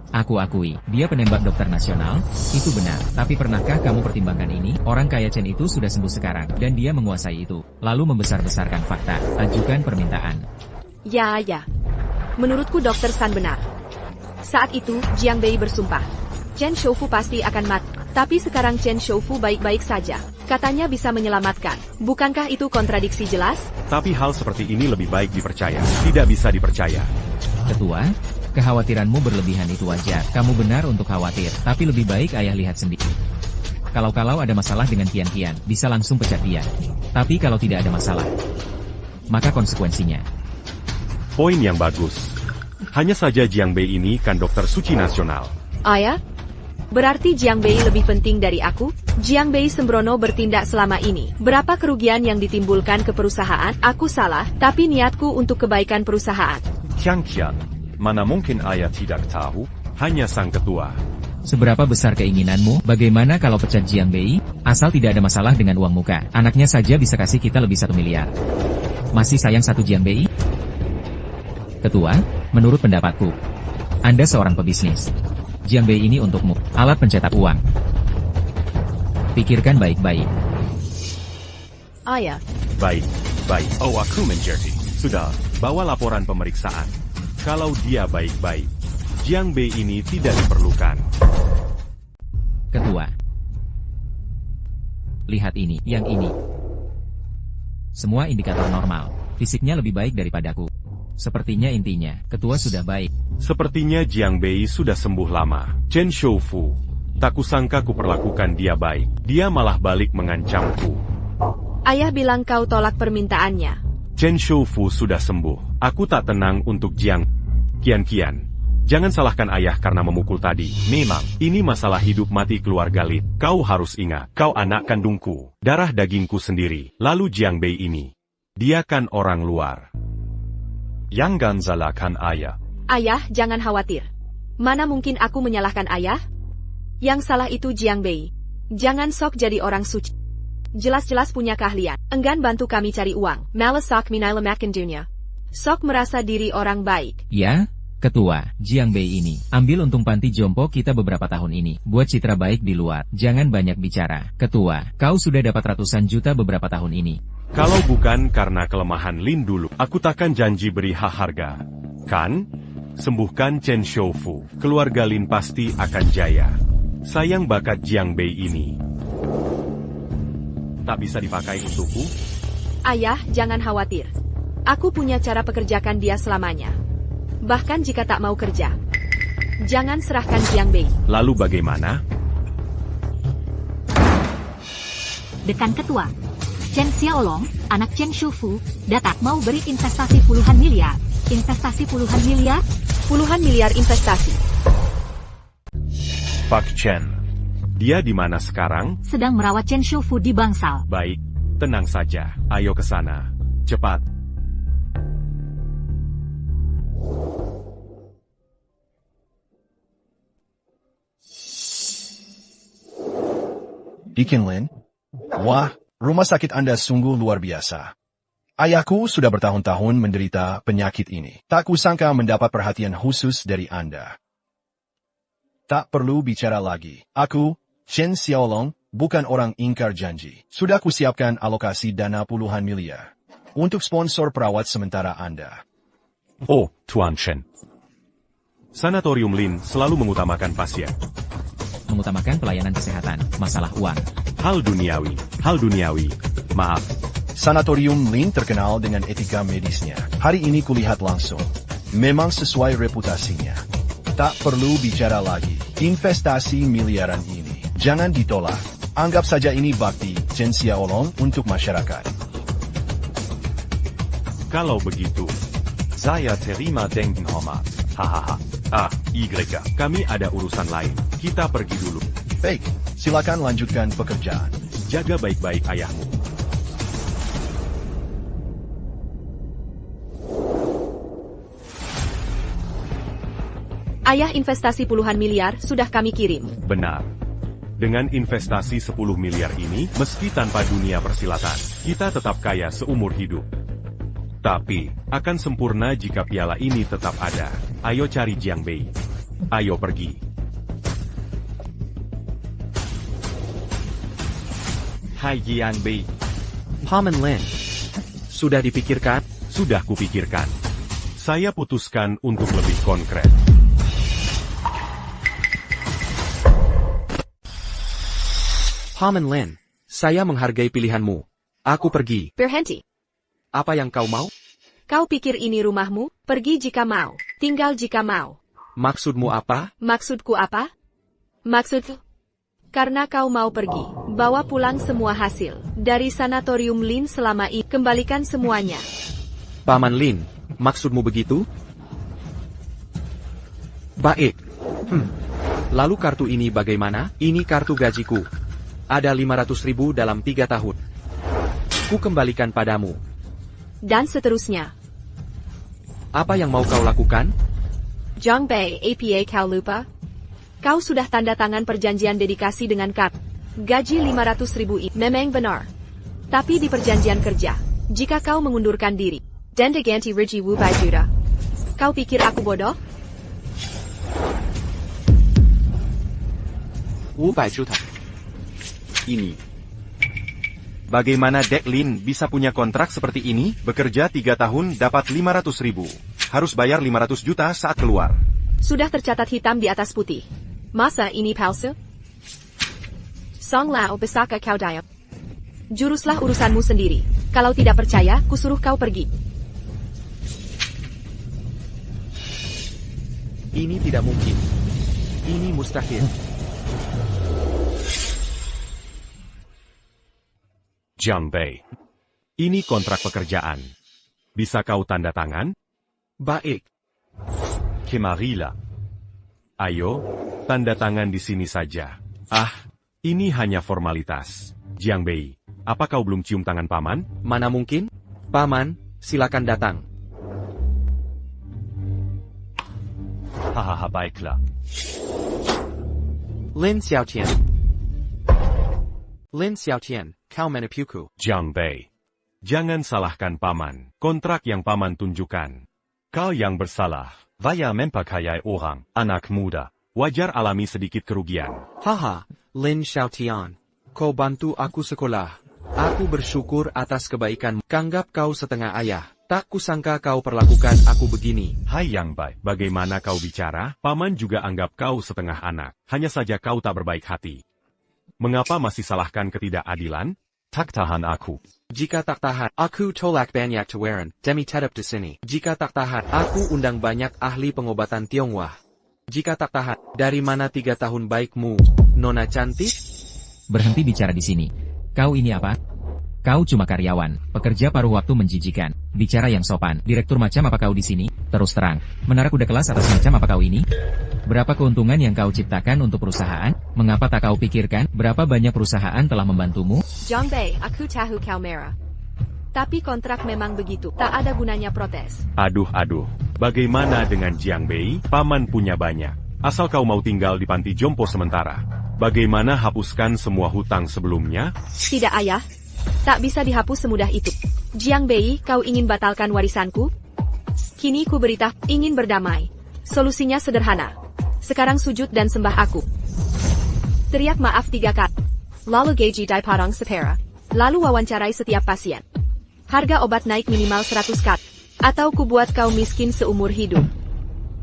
Aku akui, dia penembak dokter nasional, itu benar. Tapi pernahkah kamu pertimbangkan ini? Orang kaya Chen itu sudah sembuh sekarang, dan dia menguasai itu. Lalu membesar-besarkan fakta, ajukan permintaan. Ya. Menurutku Dokter San benar. Saat itu, Jiang Bei bersumpah. Chen Shoufu pasti akan mati. Tapi sekarang Chen Shoufu baik-baik saja. Katanya bisa menyelamatkan. Bukankah itu kontradiksi jelas? Tapi hal seperti ini lebih baik dipercaya. Tidak bisa dipercaya. Ketua, kekhawatiranmu berlebihan itu wajar. Kamu benar untuk khawatir, tapi lebih baik ayah lihat sendiri. Kalau ada masalah dengan Kian, bisa langsung pecat dia. Tapi kalau tidak ada masalah, maka konsekuensinya. Poin yang bagus. Hanya saja Jiang Bei ini kan dokter suci nasional. Ayah? Berarti Jiang Bei lebih penting dari aku? Jiang Bei sembrono bertindak selama ini. Berapa kerugian yang ditimbulkan ke perusahaan? Aku salah, tapi niatku untuk kebaikan perusahaan. Kian, mana mungkin ayah tidak tahu? Hanya sang ketua. Seberapa besar keinginanmu? Bagaimana kalau pecat Jiang Bei? Asal tidak ada masalah dengan uang muka. Anaknya saja bisa kasih kita lebih 1 miliar. Masih sayang satu Jiang Bei? Ketua, menurut pendapatku, Anda seorang pebisnis. Jiang Bei ini untukmu, alat pencetak uang. Pikirkan baik-baik. Ayah. Baik. Oh aku mengerti. Sudah, bawa laporan pemeriksaan. Kalau dia baik-baik, Jiang Bei ini tidak diperlukan. Ketua, lihat ini, yang ini. Semua indikator normal. Fisiknya lebih baik daripadaku. Sepertinya intinya, ketua sudah baik. Sepertinya Jiang Bei sudah sembuh lama. Chen Shoufu, tak kusangka kuperlakukan dia baik. Dia malah balik mengancamku. Ayah bilang kau tolak permintaannya. Chen Shoufu sudah sembuh. Aku tak tenang untuk Jiang. Kian. Jangan salahkan ayah karena memukul tadi. Memang, ini masalah hidup mati keluarga Lin. Kau harus ingat, kau anak kandungku. Darah dagingku sendiri. Lalu Jiang Bei ini. Dia kan orang luar. Jangan salahkan ayah. Ayah, jangan khawatir. Mana mungkin aku menyalahkan ayah? Yang salah itu Jiang Bei. Jangan sok jadi orang suci. Jelas-jelas punya keahlian. Enggan bantu kami cari uang. Malah sok menyelamatkan dunia. Sok merasa diri orang baik. Ya, Ketua, Jiang Bei ini, ambil untung panti jompo kita beberapa tahun ini, buat citra baik di luar, jangan banyak bicara. Ketua, kau sudah dapat ratusan juta beberapa tahun ini. Kalau bukan karena kelemahan Lin dulu, aku takkan janji beri hak harga. Kan? Sembuhkan Chen Shoufu, keluarga Lin pasti akan jaya. Sayang bakat Jiang Bei ini tak bisa dipakai untukku. Ayah, jangan khawatir. Aku punya cara pekerjakan dia selamanya. Bahkan jika tak mau kerja, jangan serahkan Jiang Bei. Lalu bagaimana? Dekan Ketua. Chen Xiaolong, anak Chen Shufu, datang mau beri investasi puluhan miliar. Investasi puluhan miliar? Puluhan miliar investasi. Pak Chen. Dia di mana sekarang? Sedang merawat Chen Shufu di bangsal. Baik, tenang saja. Ayo ke sana. Cepat. Deacon Lin? Wah, rumah sakit Anda sungguh luar biasa. Ayahku sudah bertahun-tahun menderita penyakit ini. Tak kusangka mendapat perhatian khusus dari Anda. Tak perlu bicara lagi. Aku, Chen Xiaolong, bukan orang ingkar janji. Sudah kusiapkan alokasi dana puluhan miliar untuk sponsor perawat sementara Anda. Oh, Tuan Chen. Sanatorium Lin selalu mengutamakan pasien. Mengutamakan pelayanan kesehatan, masalah uang. Hal duniawi. Maaf. Sanatorium Lin terkenal dengan etika medisnya. Hari ini kulihat langsung. Memang sesuai reputasinya. Tak perlu bicara lagi. Investasi miliaran ini jangan ditolak. Anggap saja ini bakti Chen Xiaolong untuk masyarakat. Kalau begitu, saya terima dengan hormat. Hahaha. Igreka, kami ada urusan lain. Kita pergi dulu. Baik, silakan lanjutkan pekerjaan. Jaga baik-baik ayahmu. Ayah, investasi puluhan miliar sudah kami kirim. Benar. Dengan investasi 10 miliar ini, meski tanpa dunia persilatan, kita tetap kaya seumur hidup. Tapi, akan sempurna jika piala ini tetap ada. Ayo cari Jiang Bei. Ayo pergi. Hai Jiang Bei. Paman Lin. Sudah dipikirkan? Sudah kupikirkan. Saya putuskan untuk lebih konkret. Paman Lin, saya menghargai pilihanmu. Aku pergi. Berhenti. Apa yang kau mau? Kau pikir ini rumahmu? Pergi jika mau. Tinggal jika mau. Maksudmu apa? Maksudku apa? Maksudku? Karena kau mau pergi, bawa pulang semua hasil dari sanatorium Lin selama ini. Kembalikan semuanya. Paman Lin, maksudmu begitu? Baik. Lalu kartu ini bagaimana? Ini kartu gajiku. Ada 500.000 dalam 3 tahun. Ku kembalikan padamu. Dan seterusnya. Apa yang mau kau lakukan? Jiang Bei, APA kau lupa? Kau sudah tanda tangan perjanjian dedikasi dengan Kap. Gaji 500.000 itu memang benar. Tapi di perjanjian kerja, jika kau mengundurkan diri, dan diganti Riji Wu Bai Juta. Kau pikir aku bodoh? Wu Bai Juta. Ini. Bagaimana Dek Lin bisa punya kontrak seperti ini? Bekerja 3 tahun dapat 500.000. Harus bayar 500 juta saat keluar. Sudah tercatat hitam di atas putih. Masa ini palsu? Song Lao besaka kau dayap. Juruslah urusanmu sendiri. Kalau tidak percaya, kusuruh kau pergi. Ini tidak mungkin. Ini mustahil. Jiang Bei. Ini kontrak pekerjaan. Bisa kau tanda tangan? Baik. Kemarilah. Ayo, tanda tangan di sini saja. Ini hanya formalitas. Jiang Bei, apa kau belum cium tangan paman? Mana mungkin? Paman, silakan datang. Hahaha baiklah. Lin Xiaotian. Lin Xiaotian, kau menipuku. Jiang Bei. Jangan salahkan paman. Kontrak yang paman tunjukkan. Kau yang bersalah. Vaya memperkayai orang, anak muda. Wajar alami sedikit kerugian. Haha, Lin Xiaotian. Kau bantu aku sekolah. Aku bersyukur atas kebaikanmu. Kanggap kau setengah ayah. Tak kusangka kau perlakukan aku begini. Hai Yang Bai, bagaimana kau bicara? Paman juga anggap kau setengah anak. Hanya saja kau tak berbaik hati. Mengapa masih salahkan ketidakadilan? Tak tahan aku. Jika tak tahan, aku tolak banyak tawaran, demi tetap di sini. Jika tak tahan, aku undang banyak ahli pengobatan Tionghoa. Jika tak tahan, dari mana 3 tahun baikmu, Nona cantik? Berhenti bicara di sini. Kau ini apa? Kau cuma karyawan, pekerja paruh waktu menjijikan. Bicara yang sopan. Direktur macam apa kau di sini? Terus terang. Menara kuda kelas atas macam apa kau ini? Berapa keuntungan yang kau ciptakan untuk perusahaan? Mengapa tak kau pikirkan? Berapa banyak perusahaan telah membantumu? Jiang Bei, aku tahu kau merah. Tapi kontrak memang begitu, tak ada gunanya protes. Aduh. Bagaimana dengan Jiang Bei? Paman punya banyak. Asal kau mau tinggal di panti jompo sementara. Bagaimana hapuskan semua hutang sebelumnya? Tidak ayah, tak bisa dihapus semudah itu. Jiang Bei, kau ingin batalkan warisanku? Kini ku beritahu, ingin berdamai. Solusinya sederhana. Sekarang sujud dan sembah aku. Teriak maaf 3 kali. Lalu gaji dipotong sepera. Lalu wawancarai setiap pasien. Harga obat naik minimal 100 kat. Atau ku buat kau miskin seumur hidup.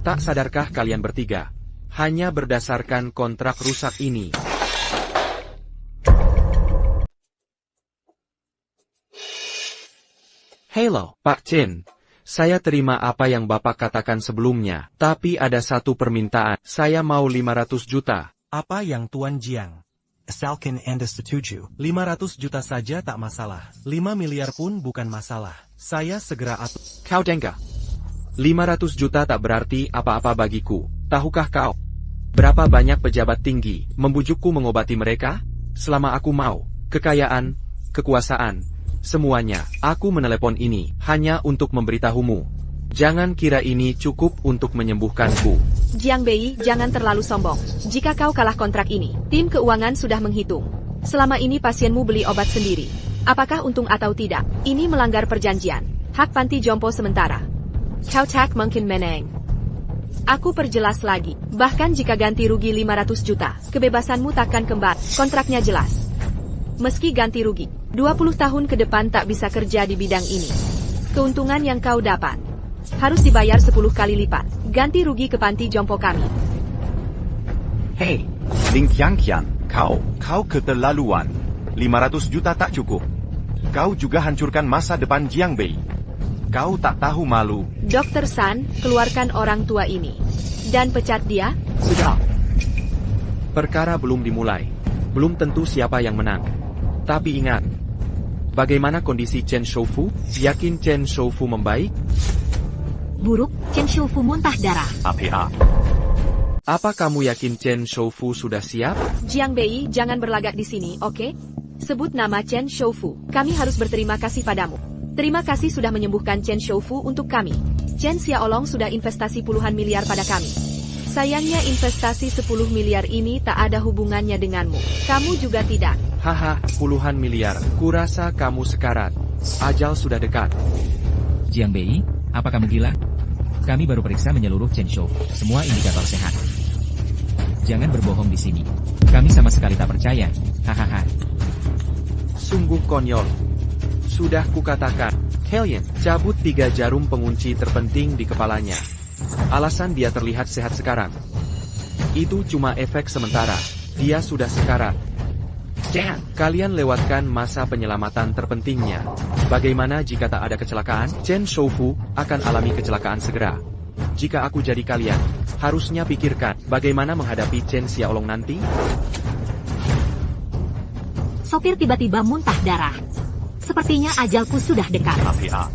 Tak sadarkah kalian bertiga? Hanya berdasarkan kontrak rusak ini. Hello, Pak Chin. Saya terima apa yang Bapak katakan sebelumnya, tapi ada satu permintaan. Saya mau 500 juta. Apa yang Tuan Jiang? Asalkan Anda setuju. 500 juta saja tak masalah. 5 miliar pun bukan masalah. Saya segera atur. Kau dengka. 500 juta tak berarti apa-apa bagiku. Tahukah kau? Berapa banyak pejabat tinggi membujukku mengobati mereka? Selama aku mau. Kekayaan, kekuasaan. Semuanya, aku menelepon ini, hanya untuk memberitahumu. Jangan kira ini cukup untuk menyembuhkanku. Jiang Bei, jangan terlalu sombong. Jika kau kalah kontrak ini, tim keuangan sudah menghitung. Selama ini pasienmu beli obat sendiri. Apakah untung atau tidak? Ini melanggar perjanjian. Hak panti jompo sementara. Kau tak mungkin menang. Aku perjelas lagi. Bahkan jika ganti rugi 500 juta, kebebasanmu takkan kembali. Kontraknya jelas. Meski ganti rugi, 20 tahun ke depan tak bisa kerja di bidang ini. Keuntungan yang kau dapat harus dibayar 10 kali lipat. Ganti rugi ke panti jompo kami. Hei, Ling Qiangqian, kau keterlaluan. 500 juta tak cukup. Kau juga hancurkan masa depan Jiang Bei. Kau tak tahu malu. Dr. San, keluarkan orang tua ini. Dan pecat dia. Sudah. Perkara belum dimulai. Belum tentu siapa yang menang. Tapi ingat, bagaimana kondisi Chen Shoufu? Yakin Chen Shoufu membaik? Buruk, Chen Shoufu muntah darah. APA. Apa kamu yakin Chen Shoufu sudah siap? Jiang Bei, jangan berlagak di sini, oke? Sebut nama Chen Shoufu. Kami harus berterima kasih padamu. Terima kasih sudah menyembuhkan Chen Shoufu untuk kami. Chen Xiaolong sudah investasi puluhan miliar pada kami. Sayangnya investasi 10 miliar ini tak ada hubungannya denganmu. Kamu juga tidak. Haha, puluhan miliar. Kurasa kamu sekarat. Ajal sudah dekat. Jiang Bei, apa kamu gila? Kami baru periksa menyeluruh Chen Shou. Semua indikator sehat. Jangan berbohong di sini. Kami sama sekali tak percaya. Hahaha. Sungguh konyol. Sudah kukatakan. Kalian, cabut 3 jarum pengunci terpenting di kepalanya. Alasan dia terlihat sehat sekarang. Itu cuma efek sementara. Dia sudah sekarat. Jangan. Kalian lewatkan masa penyelamatan terpentingnya. Bagaimana jika tak ada kecelakaan? Chen Shoufu akan alami kecelakaan segera. Jika aku jadi kalian, harusnya pikirkan bagaimana menghadapi Chen Xiaolong nanti. Sopir tiba-tiba muntah darah. Sepertinya ajalku sudah dekat. APA.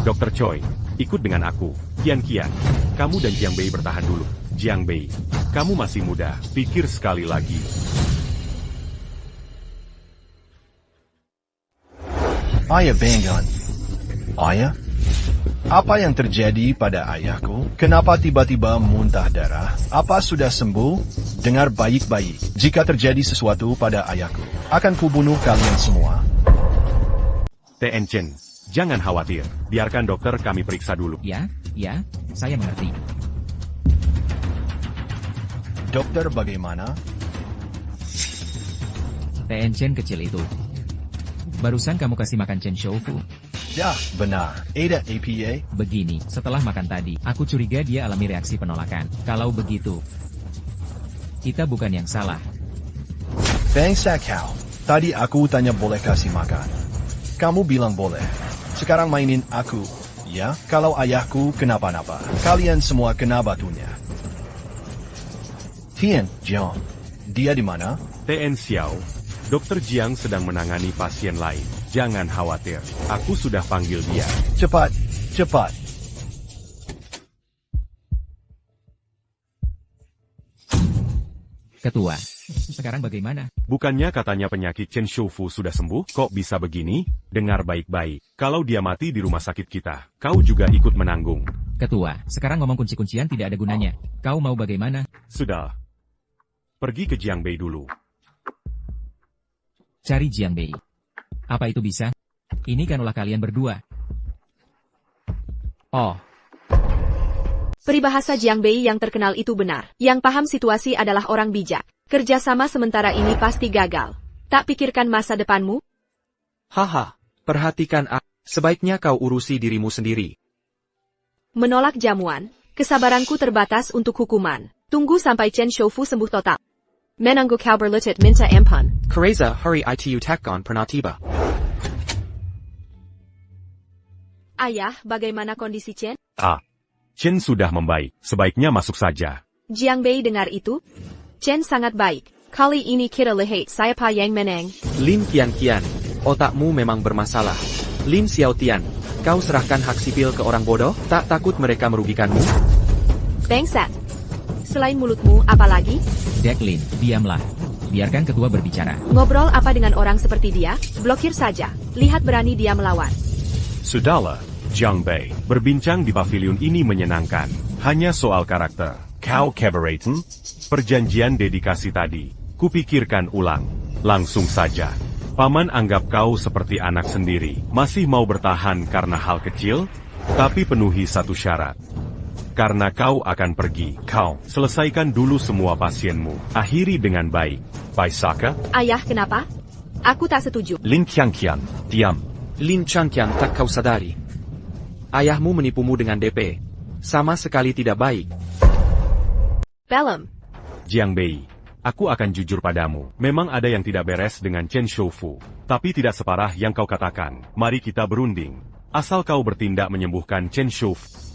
Dr. Choi, ikut dengan aku. Kian, kamu dan Jiang Bei bertahan dulu. Jiang Bei, kamu masih muda. Pikir sekali lagi. Ayah Bangon. Ayah? Apa yang terjadi pada ayahku? Kenapa tiba-tiba muntah darah? Apa sudah sembuh? Dengar baik-baik. Jika terjadi sesuatu pada ayahku, akan kubunuh kalian semua. TN Chen, jangan khawatir. Biarkan dokter kami periksa dulu. Ya, saya mengerti. Dokter bagaimana? TN Chen kecil itu. Barusan kamu kasih makan Chen Shoufu. Ya, benar. Ada APA? Begini, setelah makan tadi, aku curiga dia alami reaksi penolakan. Kalau begitu, kita bukan yang salah. Bangsa kau. Tadi aku tanya boleh kasih makan. Kamu bilang boleh. Sekarang mainin aku. Ya, kalau ayahku kenapa-napa, kalian semua kena batunya. Tian, John. Dia di mana? TN Xiao, Dokter Jiang sedang menangani pasien lain. Jangan khawatir, aku sudah panggil dia. Cepat. Ketua, sekarang bagaimana? Bukannya katanya penyakit Chen Shoufu sudah sembuh? Kok bisa begini? Dengar baik-baik. Kalau dia mati di rumah sakit kita, kau juga ikut menanggung. Ketua, sekarang ngomong kunci-kuncian tidak ada gunanya. Kau mau bagaimana? Sudah. Pergi ke Jiangbei dulu. Cari Jiangbei. Apa itu bisa? Ini kan ulah kalian berdua. Oh. Peribahasa Jiangbei yang terkenal itu benar. Yang paham situasi adalah orang bijak. Kerjasama sementara ini pasti gagal. Tak pikirkan masa depanmu? Haha, perhatikan aku. Sebaiknya kau urusi dirimu sendiri. Menolak jamuan, kesabaranku terbatas untuk hukuman. Tunggu sampai Chen Shoufu sembuh total. Menunggu kau berlutut minta ampun. Kereza hari itu takkan pernah tiba. Ayah, bagaimana kondisi Chen? Chen sudah membaik. Sebaiknya masuk saja. Jiangbei dengar itu? Chen sangat baik. Kali ini kita lihat siapa yang menang. Lin Qian, otakmu memang bermasalah. Lin Xiaotian, kau serahkan hak sipil ke orang bodoh? Tak takut mereka merugikanmu? Bangsat. Selain mulutmu, apa lagi? Declan, diamlah. Biarkan ketua berbicara. Ngobrol apa dengan orang seperti dia? Blokir saja. Lihat berani dia melawan. Sudahlah, Jiangbei. Berbincang di pavilion ini menyenangkan. Hanya soal karakter. Kau keberatan? Perjanjian dedikasi tadi. Kupikirkan ulang. Langsung saja. Paman anggap kau seperti anak sendiri. Masih mau bertahan karena hal kecil? Tapi penuhi satu syarat. Karena kau akan pergi, kau selesaikan dulu semua pasienmu. Akhiri dengan baik. Baisaka? Ayah, kenapa? Aku tak setuju. Lin Qian, diam. Lin Qian tak kau sadari. Ayahmu menipumu dengan DP. Sama sekali tidak baik. Pelem. Jiangbei, aku akan jujur padamu. Memang ada yang tidak beres dengan Chen Shoufu. Tapi tidak separah yang kau katakan. Mari kita berunding. Asal kau bertindak menyembuhkan Chen Shoufu.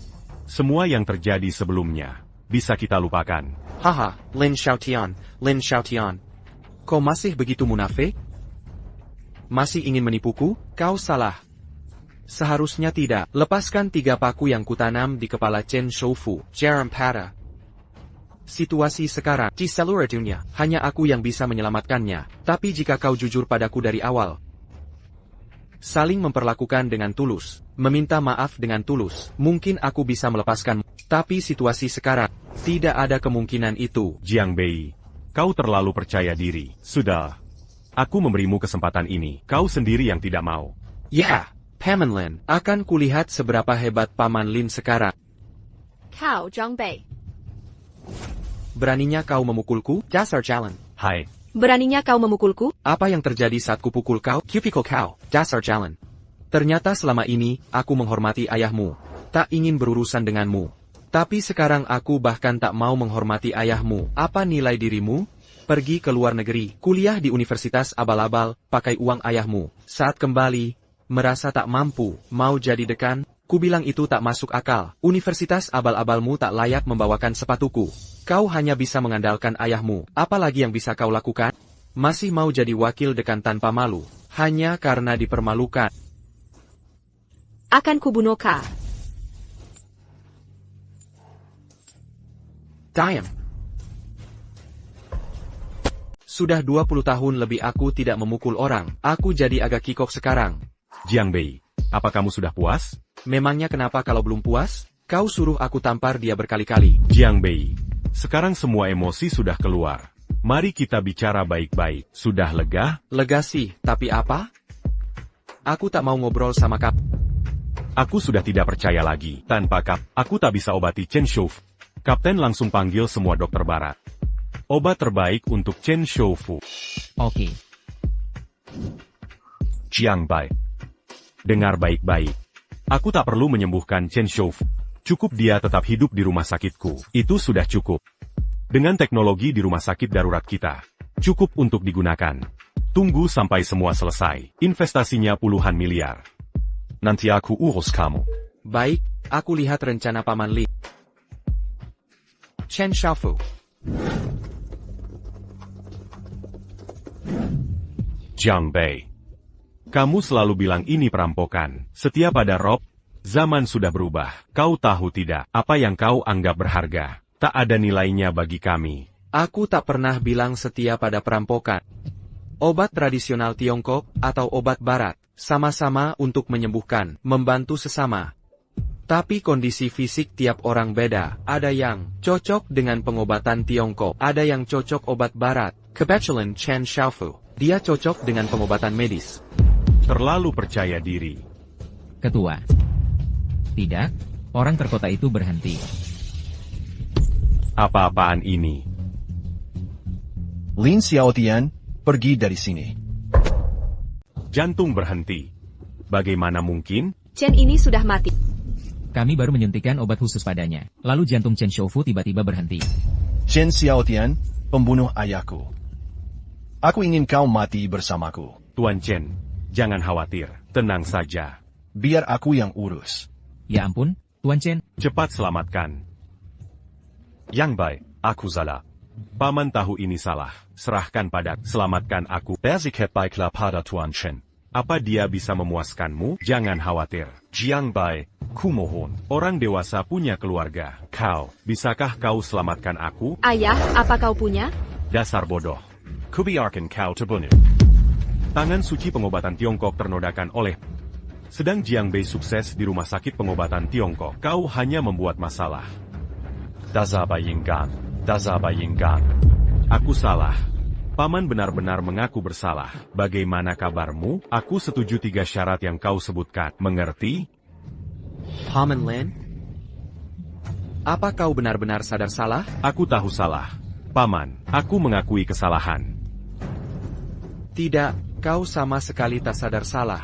Semua yang terjadi sebelumnya, bisa kita lupakan. Haha, Lin Xiaotian. Kau masih begitu munafik? Masih ingin menipuku? Kau salah. Seharusnya tidak. Lepaskan 3 paku yang kutanam di kepala Chen Shoufu. Jaram pada. Situasi sekarang, di seluruh dunia, hanya aku yang bisa menyelamatkannya. Tapi jika kau jujur padaku dari awal, saling memperlakukan dengan tulus, meminta maaf dengan tulus, mungkin aku bisa melepaskanmu. Tapi situasi sekarang, tidak ada kemungkinan itu. Jiangbei, kau terlalu percaya diri. Sudah. Aku memberimu kesempatan ini. Kau sendiri yang tidak mau. Ya, Paman Lin, akan kulihat seberapa hebat Paman Lin sekarang. Kau, Jiangbei. Beraninya kau memukulku? Dasar jalan. Hai. Beraninya kau memukulku? Apa yang terjadi saat kupukul kau? Kupikul kau, dasar jalan. Ternyata selama ini, aku menghormati ayahmu. Tak ingin berurusan denganmu. Tapi sekarang aku bahkan tak mau menghormati ayahmu. Apa nilai dirimu? Pergi ke luar negeri, kuliah di universitas abal-abal, pakai uang ayahmu. Saat kembali, merasa tak mampu, mau jadi dekan? Kubilang itu tak masuk akal. Universitas abal-abalmu tak layak membawakan sepatuku. Kau hanya bisa mengandalkan ayahmu. Apalagi yang bisa kau lakukan? Masih mau jadi wakil dekan tanpa malu. Hanya karena dipermalukan. Akan kubunuh kau. Diam. Sudah 20 tahun lebih aku tidak memukul orang. Aku jadi agak kikok sekarang. Jiangbei, apa kamu sudah puas? Memangnya kenapa kalau belum puas? Kau suruh aku tampar dia berkali-kali. Jiang Bei, sekarang semua emosi sudah keluar. Mari kita bicara baik-baik. Sudah lega? Lega sih, tapi apa? Aku tak mau ngobrol sama kap. Aku sudah tidak percaya lagi. Tanpa kap, aku tak bisa obati Chen Shoufu. Kapten langsung panggil semua dokter barat. Obat terbaik untuk Chen Shoufu. Oke. Jiang Bai. Dengar baik-baik. Aku tak perlu menyembuhkan Chen Shoufu. Cukup dia tetap hidup di rumah sakitku. Itu sudah cukup. Dengan teknologi di rumah sakit darurat kita, cukup untuk digunakan. Tunggu sampai semua selesai. Investasinya puluhan miliar. Nanti aku urus kamu. Baik, aku lihat rencana Paman Li. Chen Shoufu. Jiang Bei. Kamu selalu bilang ini perampokan. Setiap ada Rob, zaman sudah berubah. Kau tahu tidak, apa yang kau anggap berharga, tak ada nilainya bagi kami. Aku tak pernah bilang setia pada perampokan. Obat tradisional Tiongkok atau obat barat, sama-sama untuk menyembuhkan, membantu sesama. Tapi kondisi fisik tiap orang beda. Ada yang cocok dengan pengobatan Tiongkok, ada yang cocok obat barat. Kebetulan Chen Shoufu, dia cocok dengan pengobatan medis. Terlalu percaya diri. Ketua. Tidak, orang terkota itu berhenti. Apa-apaan ini? Lin Xiaotian, pergi dari sini. Jantung berhenti. Bagaimana mungkin? Chen ini sudah mati. Kami baru menyuntikkan obat khusus padanya. Lalu jantung Chen Shoufu tiba-tiba berhenti. Chen Xiaotian, pembunuh ayahku. Aku ingin kau mati bersamaku. Tuan Chen, jangan khawatir. Tenang saja. Biar aku yang urus. Ya ampun, Tuan Chen. Cepat selamatkan. Yang baik, aku salah. Paman tahu ini salah. Serahkan pada, selamatkan aku. Bersikap baiklah pada Tuan Chen. Apa dia bisa memuaskanmu? Jangan khawatir. Jiang Bai, kumohon. Orang dewasa punya keluarga. Kau, bisakah kau selamatkan aku? Ayah, apa kau punya? Dasar bodoh. Kubiarkan kau terbunuh. Tangan suci pengobatan Tiongkok ternodakan oleh. Sedang Jiang Bei sukses di rumah sakit pengobatan Tiongkok. Kau hanya membuat masalah. Dazabayinggan. Aku salah. Paman benar-benar mengaku bersalah. Bagaimana kabarmu? Aku setuju 3 syarat yang kau sebutkan. Mengerti? Paman Lin? Apa kau benar-benar sadar salah? Aku tahu salah. Paman, aku mengakui kesalahan. Tidak, kau sama sekali tak sadar salah.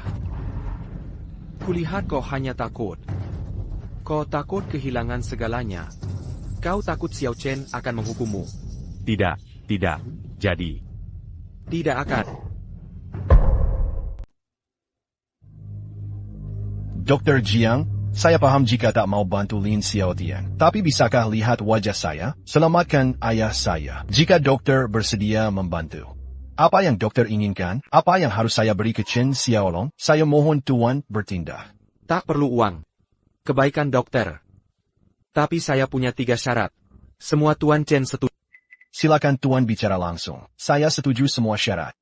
Kulihat kau hanya takut. Kau takut kehilangan segalanya. Kau takut Xiao Chen akan menghukummu. Tidak. Jadi. Tidak akan. Dr. Jiang, saya paham jika tak mau bantu Lin Xiaotian. Tapi bisakah lihat wajah saya? Selamatkan ayah saya. Jika dokter bersedia membantu. Apa yang dokter inginkan? Apa yang harus saya beri ke Chen Xiaolong? Saya mohon Tuan bertindak. Tak perlu uang. Kebaikan dokter. Tapi saya punya 3 syarat. Semua Tuan Chen setuju. Silakan Tuan bicara langsung. Saya setuju semua syarat.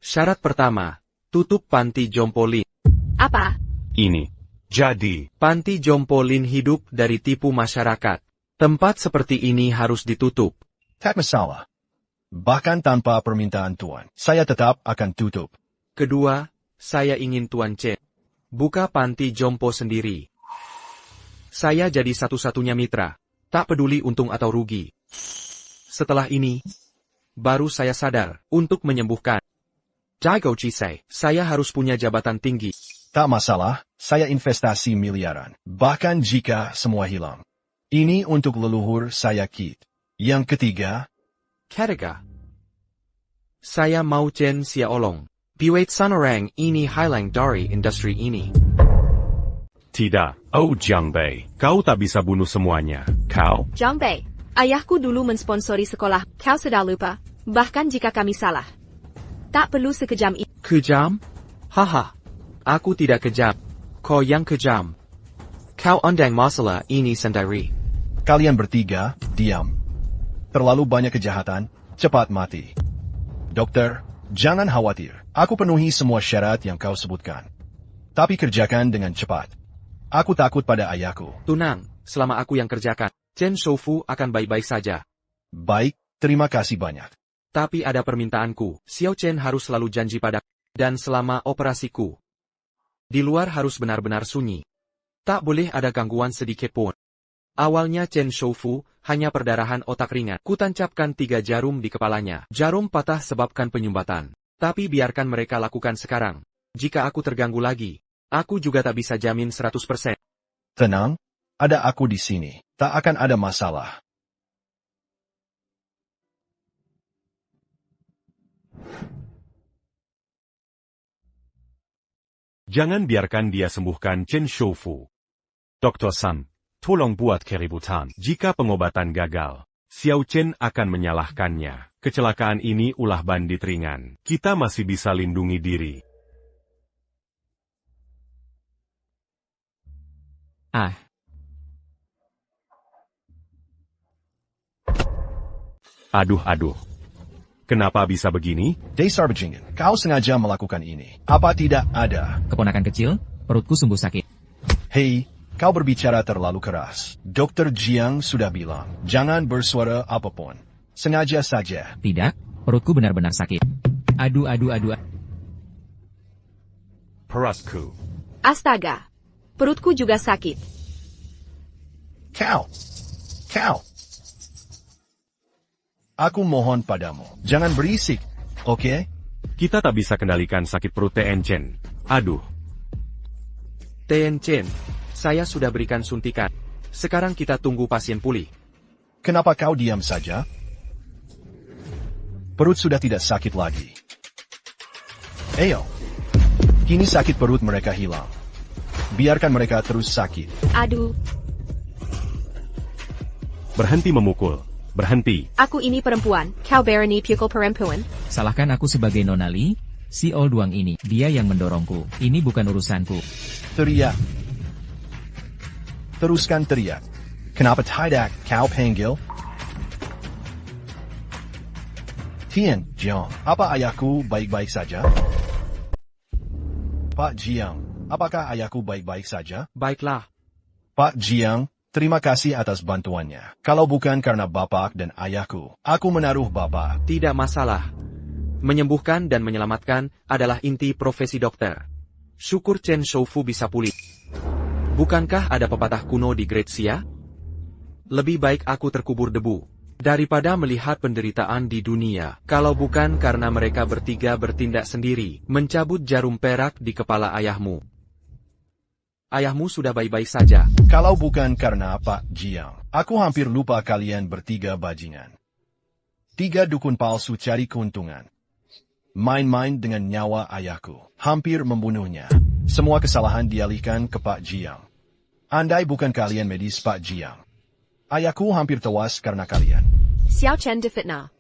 Syarat pertama, tutup panti Jompo Lin. Apa? Ini. Jadi. Panti Jompo Lin hidup dari tipu masyarakat. Tempat seperti ini harus ditutup. Tak masalah. Bahkan tanpa permintaan Tuan, saya tetap akan tutup. Kedua, saya ingin Tuan Chen buka panti Jompo sendiri. Saya jadi satu-satunya mitra, tak peduli untung atau rugi. Setelah ini, baru saya sadar untuk menyembuhkan. Jaigo Chisei, saya harus punya jabatan tinggi. Tak masalah, saya investasi miliaran. Bahkan jika semua hilang. Ini untuk leluhur saya Kit. Yang ketiga, Ketiga, saya mau Chen Xiaolong. Buat Sonorang ini hilang dari industri ini. Tidak. Oh Jiang Bei, kau tak bisa bunuh semuanya. Kau. Jiang Bei, ayahku dulu mensponsori sekolah. Kau sudah lupa, bahkan jika kami salah. Tak perlu sekejam itu. Kejam? Haha. Aku tidak kejam. Kau yang kejam. Kau undang masalah ini sendiri. kalian bertiga, diam. Terlalu banyak kejahatan, cepat mati. Dokter, jangan khawatir. Aku penuhi semua syarat yang kau sebutkan. Tapi kerjakan dengan cepat. Aku takut pada ayahku. Tunang, selama aku yang kerjakan, Chen Shoufu akan baik-baik saja. Baik, terima kasih banyak. Tapi ada permintaanku, Xiao Chen harus selalu janji padaku, dan selama operasiku. Di luar harus benar-benar sunyi. Tak boleh ada gangguan sedikit pun. Awalnya Chen Shoufu hanya perdarahan otak ringan. Kutancapkan 3 jarum di kepalanya. Jarum patah sebabkan penyumbatan. Tapi biarkan mereka lakukan sekarang. Jika aku terganggu lagi, aku juga tak bisa jamin 100%. Tenang, ada aku di sini. Tak akan ada masalah. Jangan biarkan dia sembuhkan Chen Shoufu. Dr. Sun, tolong buat keributan. Jika pengobatan gagal, Xiao Chen akan menyalahkannya. Kecelakaan ini ulah bandit ringan. Kita masih bisa lindungi diri. Aduh. Kenapa bisa begini? Dasar bajingan, kau sengaja melakukan ini. Apa tidak ada? Keponakan kecil, perutku sungguh sakit. Hei, kau berbicara terlalu keras. Dr. Jiang sudah bilang, jangan bersuara apapun. Sengaja saja. Tidak, perutku benar-benar sakit. Aduh. Perutku. Astaga. Perutku juga sakit. Kau. Aku mohon padamu, jangan berisik, oke? Kita tak bisa kendalikan sakit perut Tien Chen. Aduh. Tien Chen, saya sudah berikan suntikan. Sekarang kita tunggu pasien pulih. Kenapa kau diam saja? Perut sudah tidak sakit lagi. Ayo. Kini sakit perut mereka hilang. Biarkan mereka terus sakit. Aduh, Berhenti memukul. Berhenti. aku ini perempuan, kau berani pukul perempuan. Salahkan aku sebagai Nona Li, si Olduang ini. Dia yang mendorongku. Ini bukan urusanku. Teriak. Teruskan teriak. Kenapa tidak kau panggil? Tien Jiang, apa ayahku baik-baik saja? Pak Jiang, apakah ayahku baik-baik saja? Baiklah. Pak Jiang, terima kasih atas bantuannya. Kalau bukan karena bapak dan ayahku, aku menaruh bapak. Tidak masalah. Menyembuhkan dan menyelamatkan adalah inti profesi dokter. Syukur Chen Shoufu bisa pulih. Bukankah ada pepatah kuno di Gretsia? Lebih baik aku terkubur debu daripada melihat penderitaan di dunia. Kalau bukan karena mereka bertiga bertindak sendiri, mencabut jarum perak di kepala ayahmu. Ayahmu sudah baik-baik saja. Kalau bukan karena Pak Jiang, aku hampir lupa kalian bertiga bajingan. 3 dukun palsu cari keuntungan. Main-main dengan nyawa ayahku. Hampir membunuhnya. Semua kesalahan dialihkan ke Pak Jiang. Andai bukan kalian medis Pak Jiang, ayahku hampir tewas karena kalian. Xiao Chen difitnah.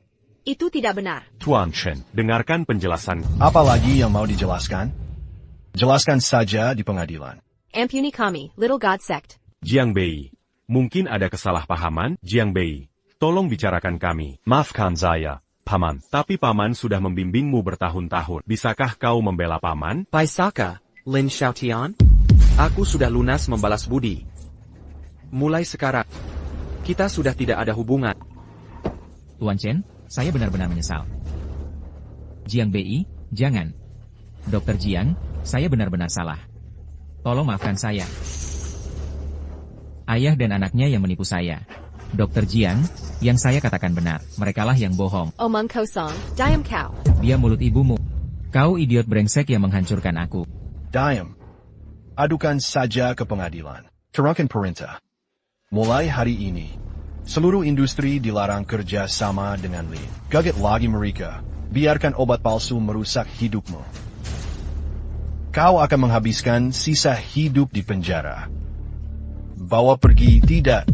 Itu tidak benar. Tuan Chen, dengarkan penjelasan. Apa lagi yang mau dijelaskan? Jelaskan saja di pengadilan. Ampuni kami, Little God Sect. Jiang Bei, mungkin ada kesalahpahaman? Jiang Bei, tolong bicarakan kami. Maafkan saya, Paman. Tapi Paman sudah membimbingmu bertahun-tahun. Bisakah kau membela Paman? Paisaka, Lin Xiaotian? Aku sudah lunas membalas budi. Mulai sekarang, kita sudah tidak ada hubungan. Tuan Chen, saya benar-benar menyesal. Jiang Bei, jangan. Dokter Jiang, saya benar-benar salah. Tolong maafkan saya. Ayah dan anaknya yang menipu saya. Dokter Jiang, yang saya katakan benar. Merekalah yang bohong. Omong kosong, diam kau. Dia mulut ibumu. Kau idiot brengsek yang menghancurkan aku. Diam. Adukan saja ke pengadilan. Terangkan perintah. Mulai hari ini, seluruh industri dilarang kerja sama dengan Lin. Gaget lagi mereka. Biarkan obat palsu merusak hidupmu. Kau akan menghabiskan sisa hidup di penjara. Bawa pergi, tidak.